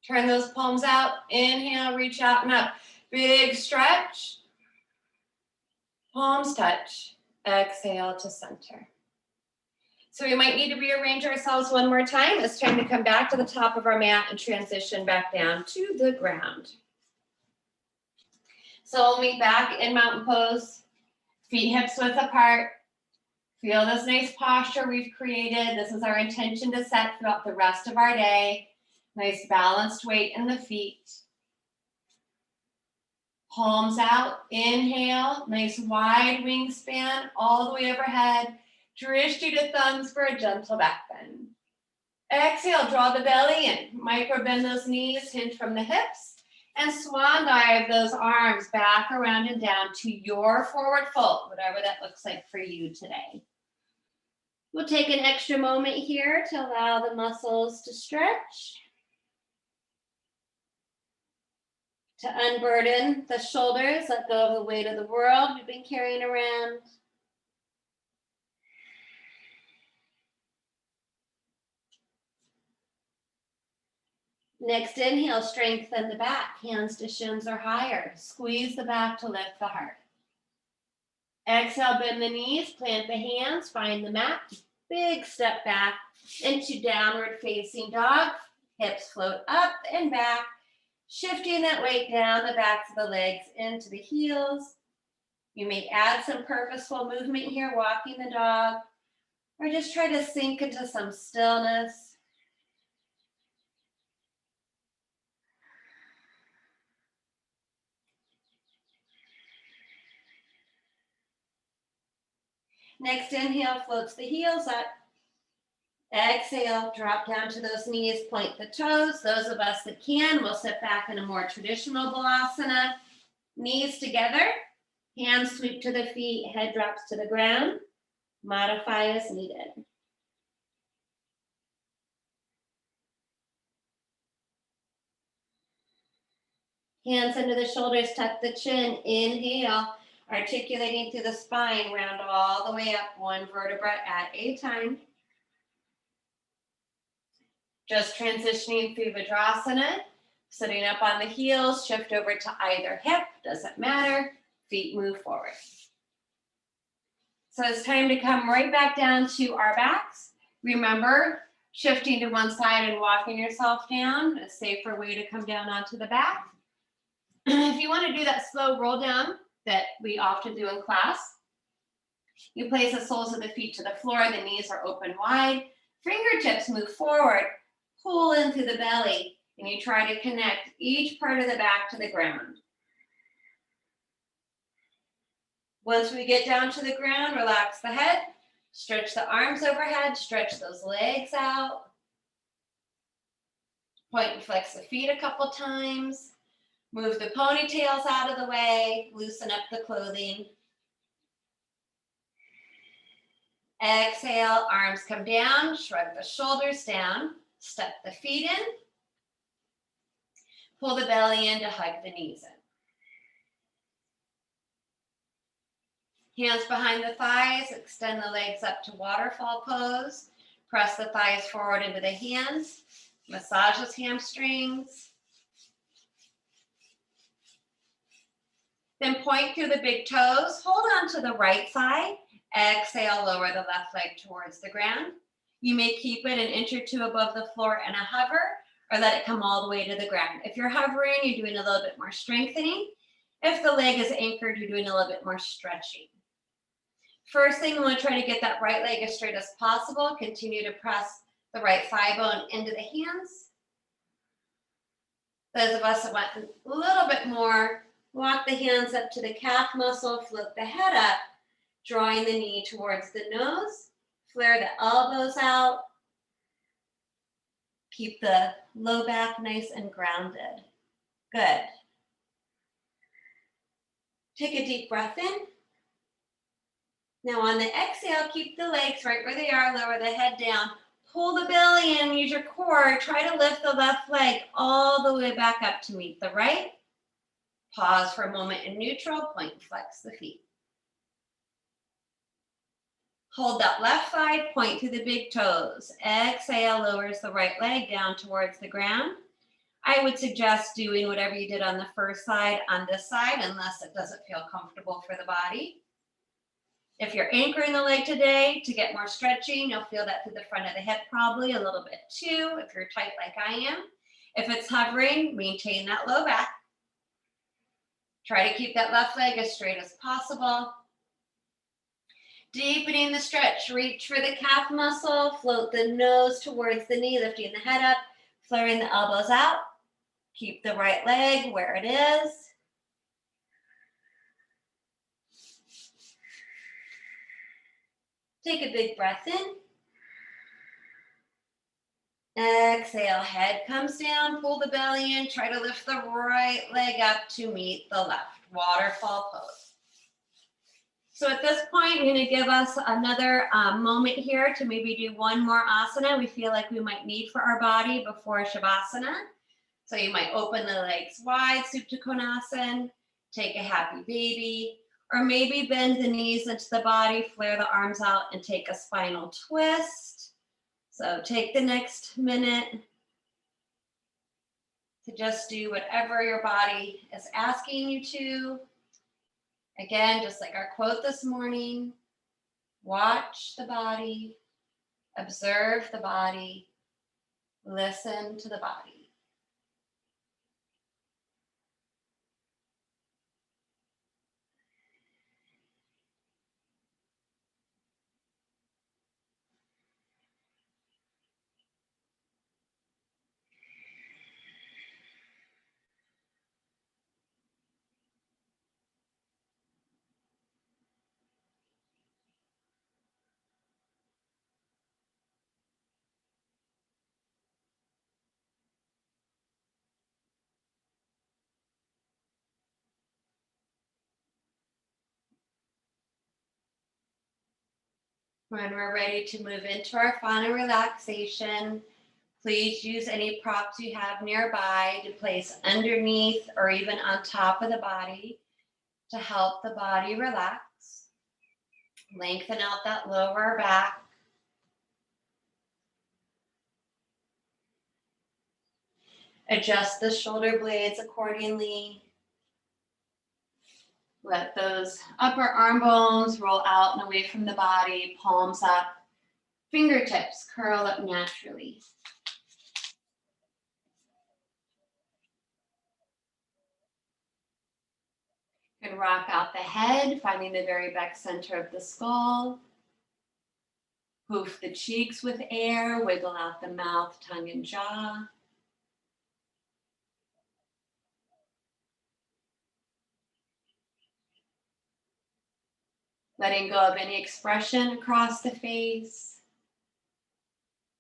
Turn those palms out. Inhale, reach out and up. Big stretch. Palms touch. Exhale to center. So we might need to rearrange ourselves one more time. It's time to come back to the top of our mat and transition back down to the ground. So we'll meet back in mountain pose. Feet hips width apart. Feel this nice posture we've created. This is our intention to set throughout the rest of our day. Nice balanced weight in the feet. Palms out, inhale, nice wide wingspan all the way overhead. Drishti to thumbs for a gentle back bend. Exhale, draw the belly in. Micro bend those knees, hinge from the hips. And swan dive those arms back, around, and down to your forward fold, whatever that looks like for you today. We'll take an extra moment here to allow the muscles to stretch. To unburden the shoulders, let go of the weight of the world we've been carrying around. Next inhale, strengthen the back, hands to shins or higher. Squeeze the back to lift the heart. Exhale, bend the knees, plant the hands, find the mat. Big step back into downward facing dog. Hips float up and back. Shifting that weight down the backs of the legs into the heels. You may add some purposeful movement here, walking the dog, or just try to sink into some stillness. Next inhale floats the heels up. Exhale, drop down to those knees, point the toes. Those of us that can will sit back in a more traditional balasana. Knees together, hands sweep to the feet, head drops to the ground. Modify as needed. Hands under the shoulders, tuck the chin. Inhale, articulating through the spine, round all the way up, one vertebra at a time. Just transitioning through Vajrasana, sitting up on the heels, shift over to either hip, doesn't matter, feet move forward. So it's time to come right back down to our backs. Remember, shifting to one side and walking yourself down, a safer way to come down onto the back. If you want to do that slow roll down that we often do in class, you place the soles of the feet to the floor, the knees are open wide, fingertips move forward, pull in through the belly, and you try to connect each part of the back to the ground. Once we get down to the ground, relax the head, stretch the arms overhead, stretch those legs out. Point and flex the feet a couple times. Move the ponytails out of the way, loosen up the clothing. Exhale, arms come down, shrug the shoulders down, step the feet in. Pull the belly in to hug the knees in. Hands behind the thighs, extend the legs up to waterfall pose. Press the thighs forward into the hands. Massage those hamstrings. Then point through the big toes. Hold on to the right side. Exhale, lower the left leg towards the ground. You may keep it an inch or two above the floor and a hover, or let it come all the way to the ground. If you're hovering, you're doing a little bit more strengthening. If the leg is anchored, you're doing a little bit more stretching. First thing, we want to try to get that right leg as straight as possible. Continue to press the right thigh bone into the hands. Those of us that want a little bit more, walk the hands up to the calf muscle, float the head up, drawing the knee towards the nose. Flare the elbows out. Keep the low back nice and grounded. Good. Take a deep breath in. Now on the exhale, keep the legs right where they are, lower the head down. Pull the belly in, use your core. Try to lift the left leg all the way back up to meet the right. Pause for a moment in neutral, point and flex the feet. Hold that left side, point to the big toes. Exhale, lowers the right leg down towards the ground. I would suggest doing whatever you did on the first side on this side, unless it doesn't feel comfortable for the body. If you're anchoring the leg today to get more stretching, you'll feel that through the front of the hip probably a little bit too, if you're tight like I am. If it's hovering, maintain that low back. Try to keep that left leg as straight as possible. Deepening the stretch, reach for the calf muscle, float the nose towards the knee, lifting the head up, flaring the elbows out. Keep the right leg where it is. Take a big breath in. Exhale, head comes down, pull the belly in, try to lift the right leg up to meet the left. Waterfall pose. So at this point, I'm going to give us another moment here to maybe do one more asana we feel like we might need for our body before Shavasana. So you might open the legs wide, Supta Konasana, take a happy baby, or maybe bend the knees into the body, flare the arms out, and take a spinal twist. So take the next minute to just do whatever your body is asking you to. Again, just like our quote this morning, watch the body, observe the body, listen to the body. When we're ready to move into our final relaxation, please use any props you have nearby to place underneath or even on top of the body to help the body relax. Lengthen out that lower back. Adjust the shoulder blades accordingly. Let those upper arm bones roll out and away from the body, palms up, fingertips curl up naturally. You can rock out the head, finding the very back center of the skull. Poof the cheeks with air, wiggle out the mouth, tongue, and jaw. Letting go of any expression across the face.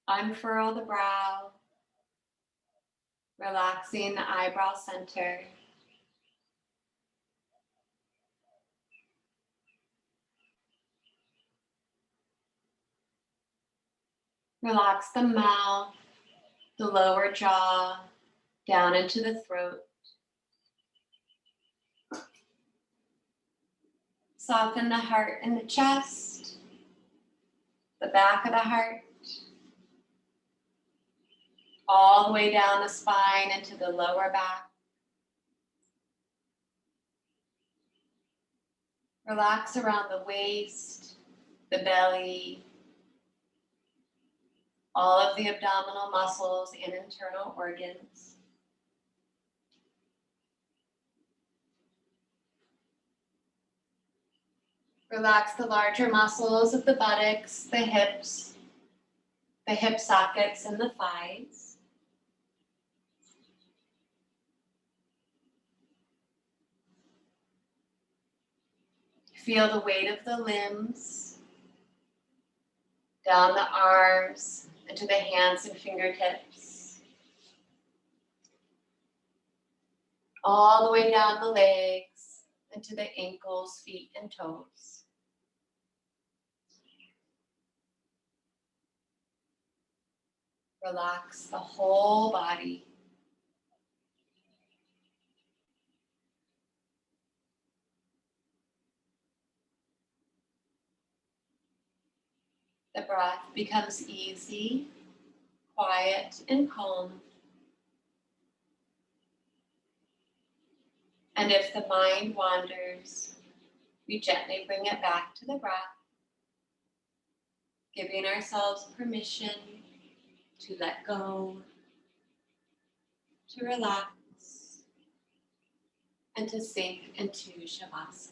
Unfurl the brow. Relaxing the eyebrow center. Relax the mouth, the lower jaw, down into the throat. Soften the heart and the chest, the back of the heart, all the way down the spine into the lower back. Relax around the waist, the belly, all of the abdominal muscles and internal organs. Relax the larger muscles of the buttocks, the hip sockets, and the thighs. Feel the weight of the limbs down the arms into the hands and fingertips. All the way down the legs into the ankles, feet, and toes. Relax the whole body. The breath becomes easy, quiet, and calm. And if the mind wanders, we gently bring it back to the breath, giving ourselves permission to let go, to relax, and to sink into Shavasana.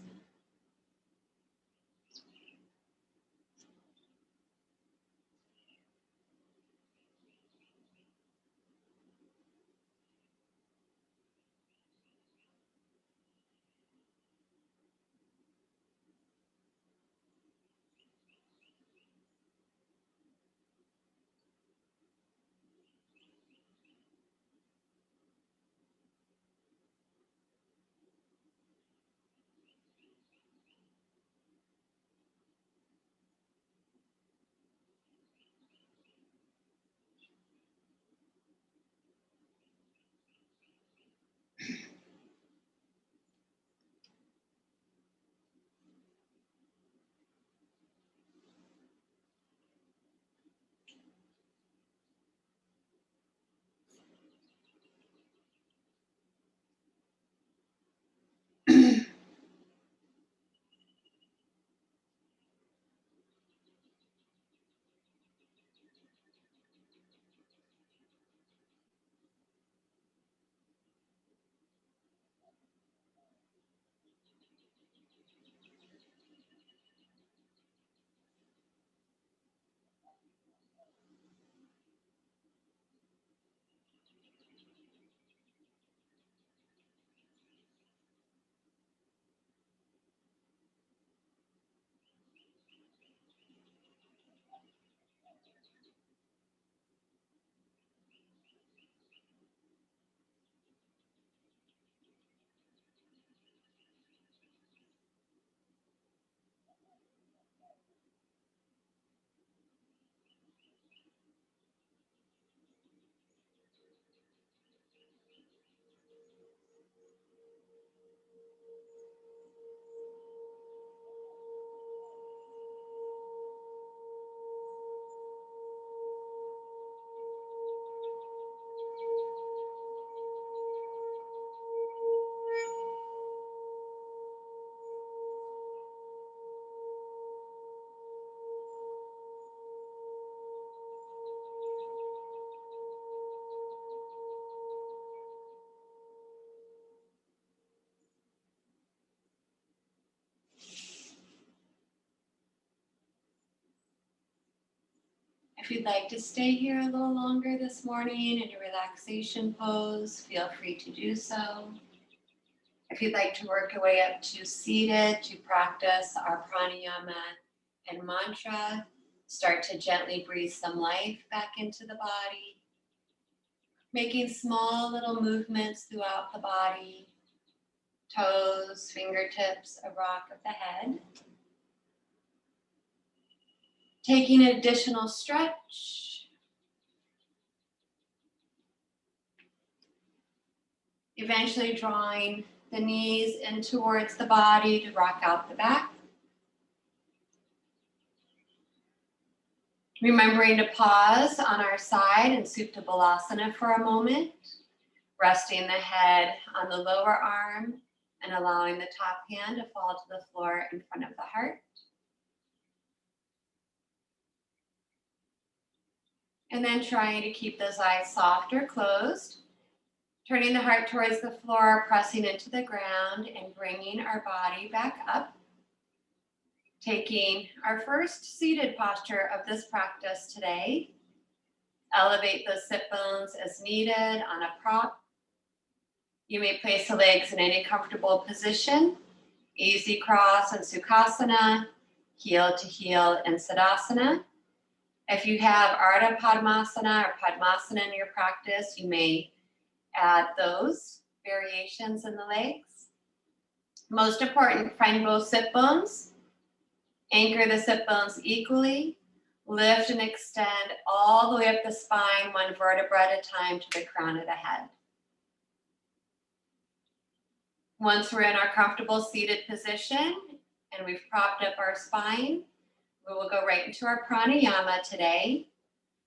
If you'd like to stay here a little longer this morning in your relaxation pose, feel free to do so. If you'd like to work your way up to seated to practice our pranayama and mantra, start to gently breathe some life back into the body, making small little movements throughout the body, toes, fingertips, a rock of the head. Taking an additional stretch. Eventually drawing the knees in towards the body to rock out the back. Remembering to pause on our side in Supta Balasana for a moment, resting the head on the lower arm and allowing the top hand to fall to the floor in front of the heart. And then trying to keep those eyes soft or closed, turning the heart towards the floor, pressing into the ground and bringing our body back up. Taking our first seated posture of this practice today. Elevate those sit bones as needed on a prop. You may place the legs in any comfortable position. Easy cross in Sukhasana, heel to heel in Siddhasana. If you have Ardha Padmasana or Padmasana in your practice, you may add those variations in the legs. Most important, find both sit bones. Anchor the sit bones equally. Lift and extend all the way up the spine, one vertebra at a time to the crown of the head. Once we're in our comfortable seated position and we've propped up our spine, we will go right into our pranayama today.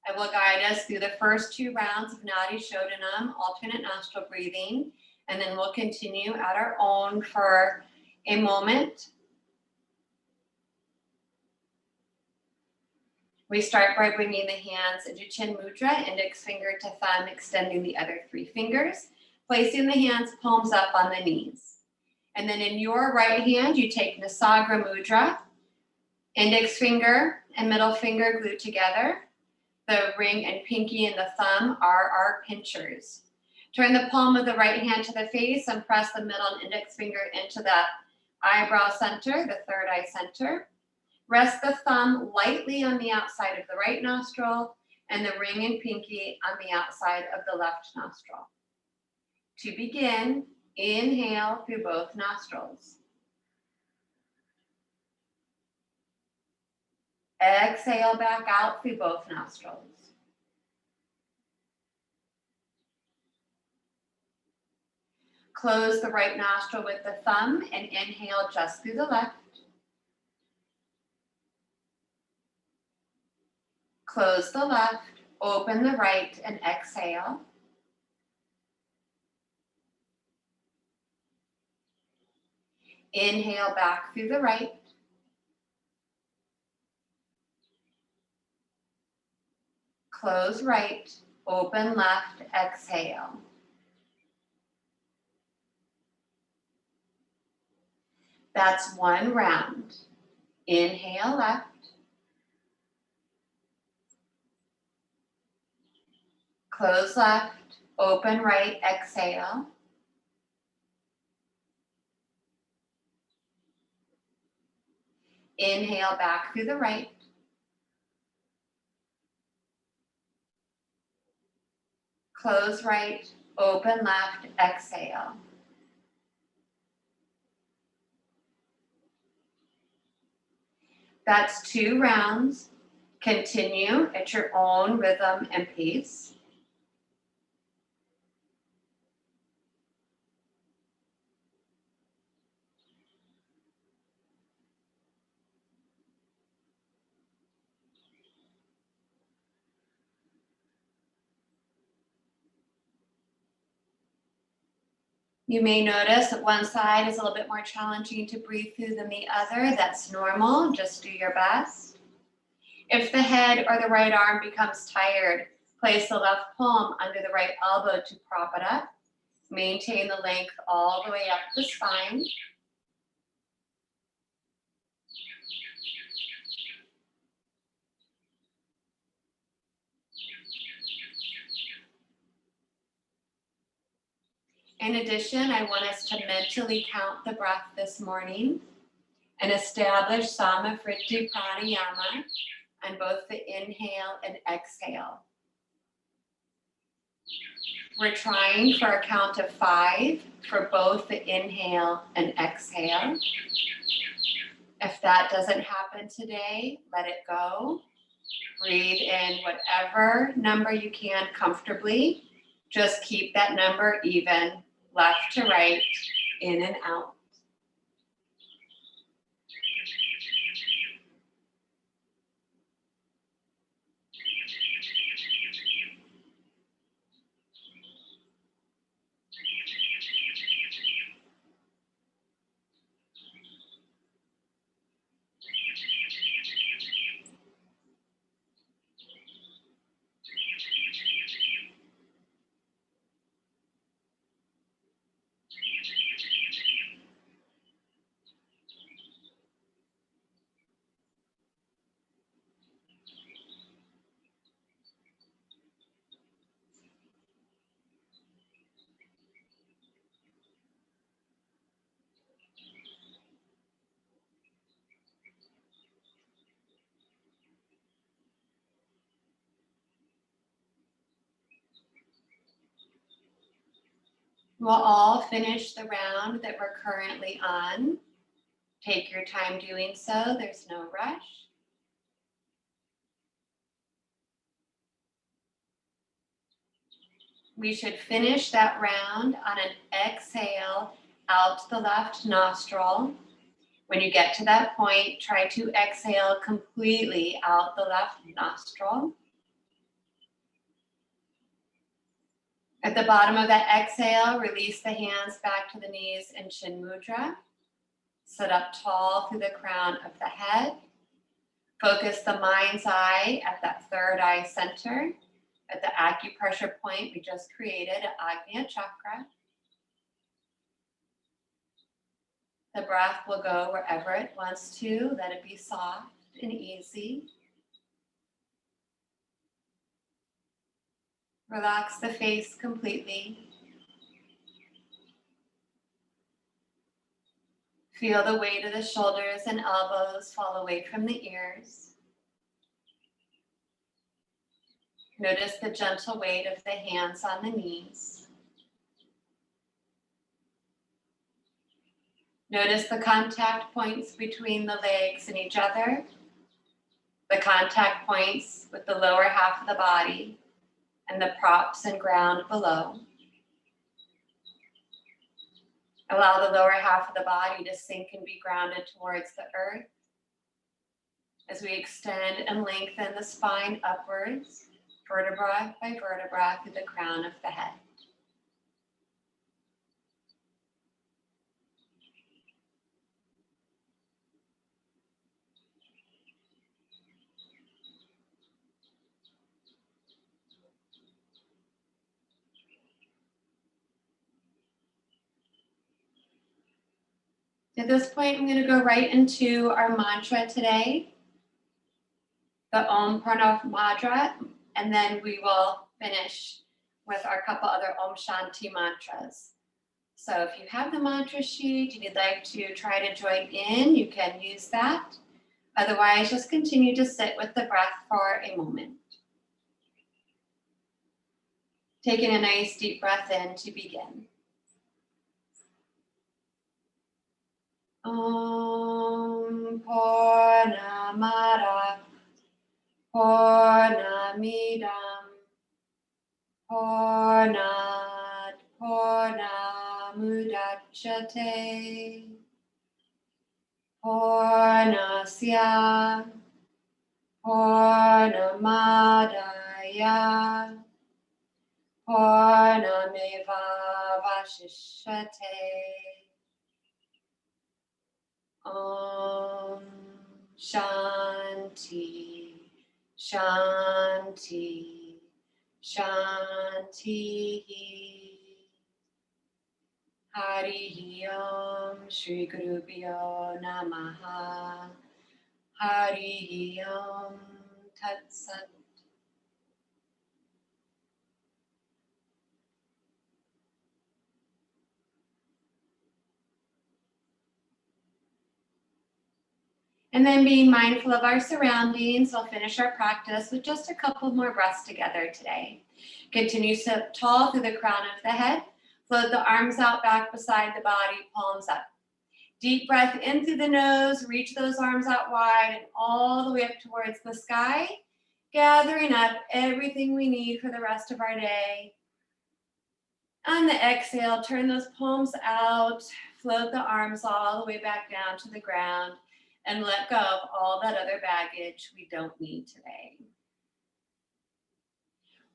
I will guide us through the first 2 rounds of Nadi Shodhanam, alternate nostril breathing, and then we'll continue at our own for a moment. We start by bringing the hands into Chin Mudra, index finger to thumb, extending the other 3 fingers, placing the hands palms up on the knees. And then in your right hand, you take Nasagra Mudra, index finger and middle finger glued together. The ring and pinky and the thumb are our pinchers. Turn the palm of the right hand to the face and press the middle and index finger into the eyebrow center, the third eye center. Rest the thumb lightly on the outside of the right nostril and the ring and pinky on the outside of the left nostril. To begin, inhale through both nostrils. Exhale back out through both nostrils. Close the right nostril with the thumb and inhale just through the left. Close the left, open the right, and exhale. Inhale back through the right. Close right, open left, exhale. That's 1 round. Inhale left. Close left, open right, exhale. Inhale back through the right. Close right, open left, exhale. That's 2 rounds. Continue at your own rhythm and pace. You may notice that one side is a little bit more challenging to breathe through than the other. That's normal. Just do your best. If the head or the right arm becomes tired, place the left palm under the right elbow to prop it up. Maintain the length all the way up the spine. In addition, I want us to mentally count the breath this morning and establish Samafritti Pranayama on both the inhale and exhale. We're trying for a count of 5 for both the inhale and exhale. If that doesn't happen today, let it go. Breathe in whatever number you can comfortably. Just keep that number even, left to right, in and out. We'll all finish the round that we're currently on. Take your time doing so, there's no rush. We should finish that round on an exhale out the left nostril. When you get to that point, try to exhale completely out the left nostril. At the bottom of that exhale, release the hands back to the knees in Chin Mudra. Sit up tall through the crown of the head. Focus the mind's eye at that third eye center, at the acupressure point we just created at Agnya Chakra. The breath will go wherever it wants to. Let it be soft and easy. Relax the face completely. Feel the weight of the shoulders and elbows fall away from the ears. Notice the gentle weight of the hands on the knees. Notice the contact points between the legs and each other, the contact points with the lower half of the body and the props and ground below. Allow the lower half of the body to sink and be grounded towards the earth as we extend and lengthen the spine upwards, vertebra by vertebra through the crown of the head. At this point, I'm going to go right into our mantra today, the Om Pranav mantra, and then we will finish with our couple other Om Shanti mantras. So if you have the mantra sheet and you'd like to try to join in, you can use that. Otherwise, just continue to sit with the breath for a moment. Taking a nice deep breath in to begin. Om Purnamada Purnamidam Purnat Purnamudachyate Purnasya Purnamadaya Purnameva Vashishyate. Om Shanti Shanti Shanti. Hari Om Shri Gurubhyo Namaha. Hari Om Tat Sat. And then being mindful of our surroundings, we'll finish our practice with just a couple more breaths together today. Continue to sit tall through the crown of the head. Float the arms out back beside the body, palms up. Deep breath in through the nose, reach those arms out wide and all the way up towards the sky, gathering up everything we need for the rest of our day. On the exhale, turn those palms out, float the arms all the way back down to the ground, and let go of all that other baggage we don't need today.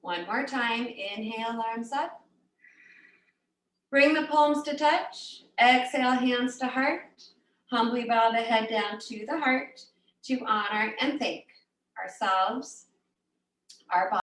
One more time, inhale, arms up. Bring the palms to touch. Exhale, hands to heart. Humbly bow the head down to the heart to honor and thank ourselves, our body.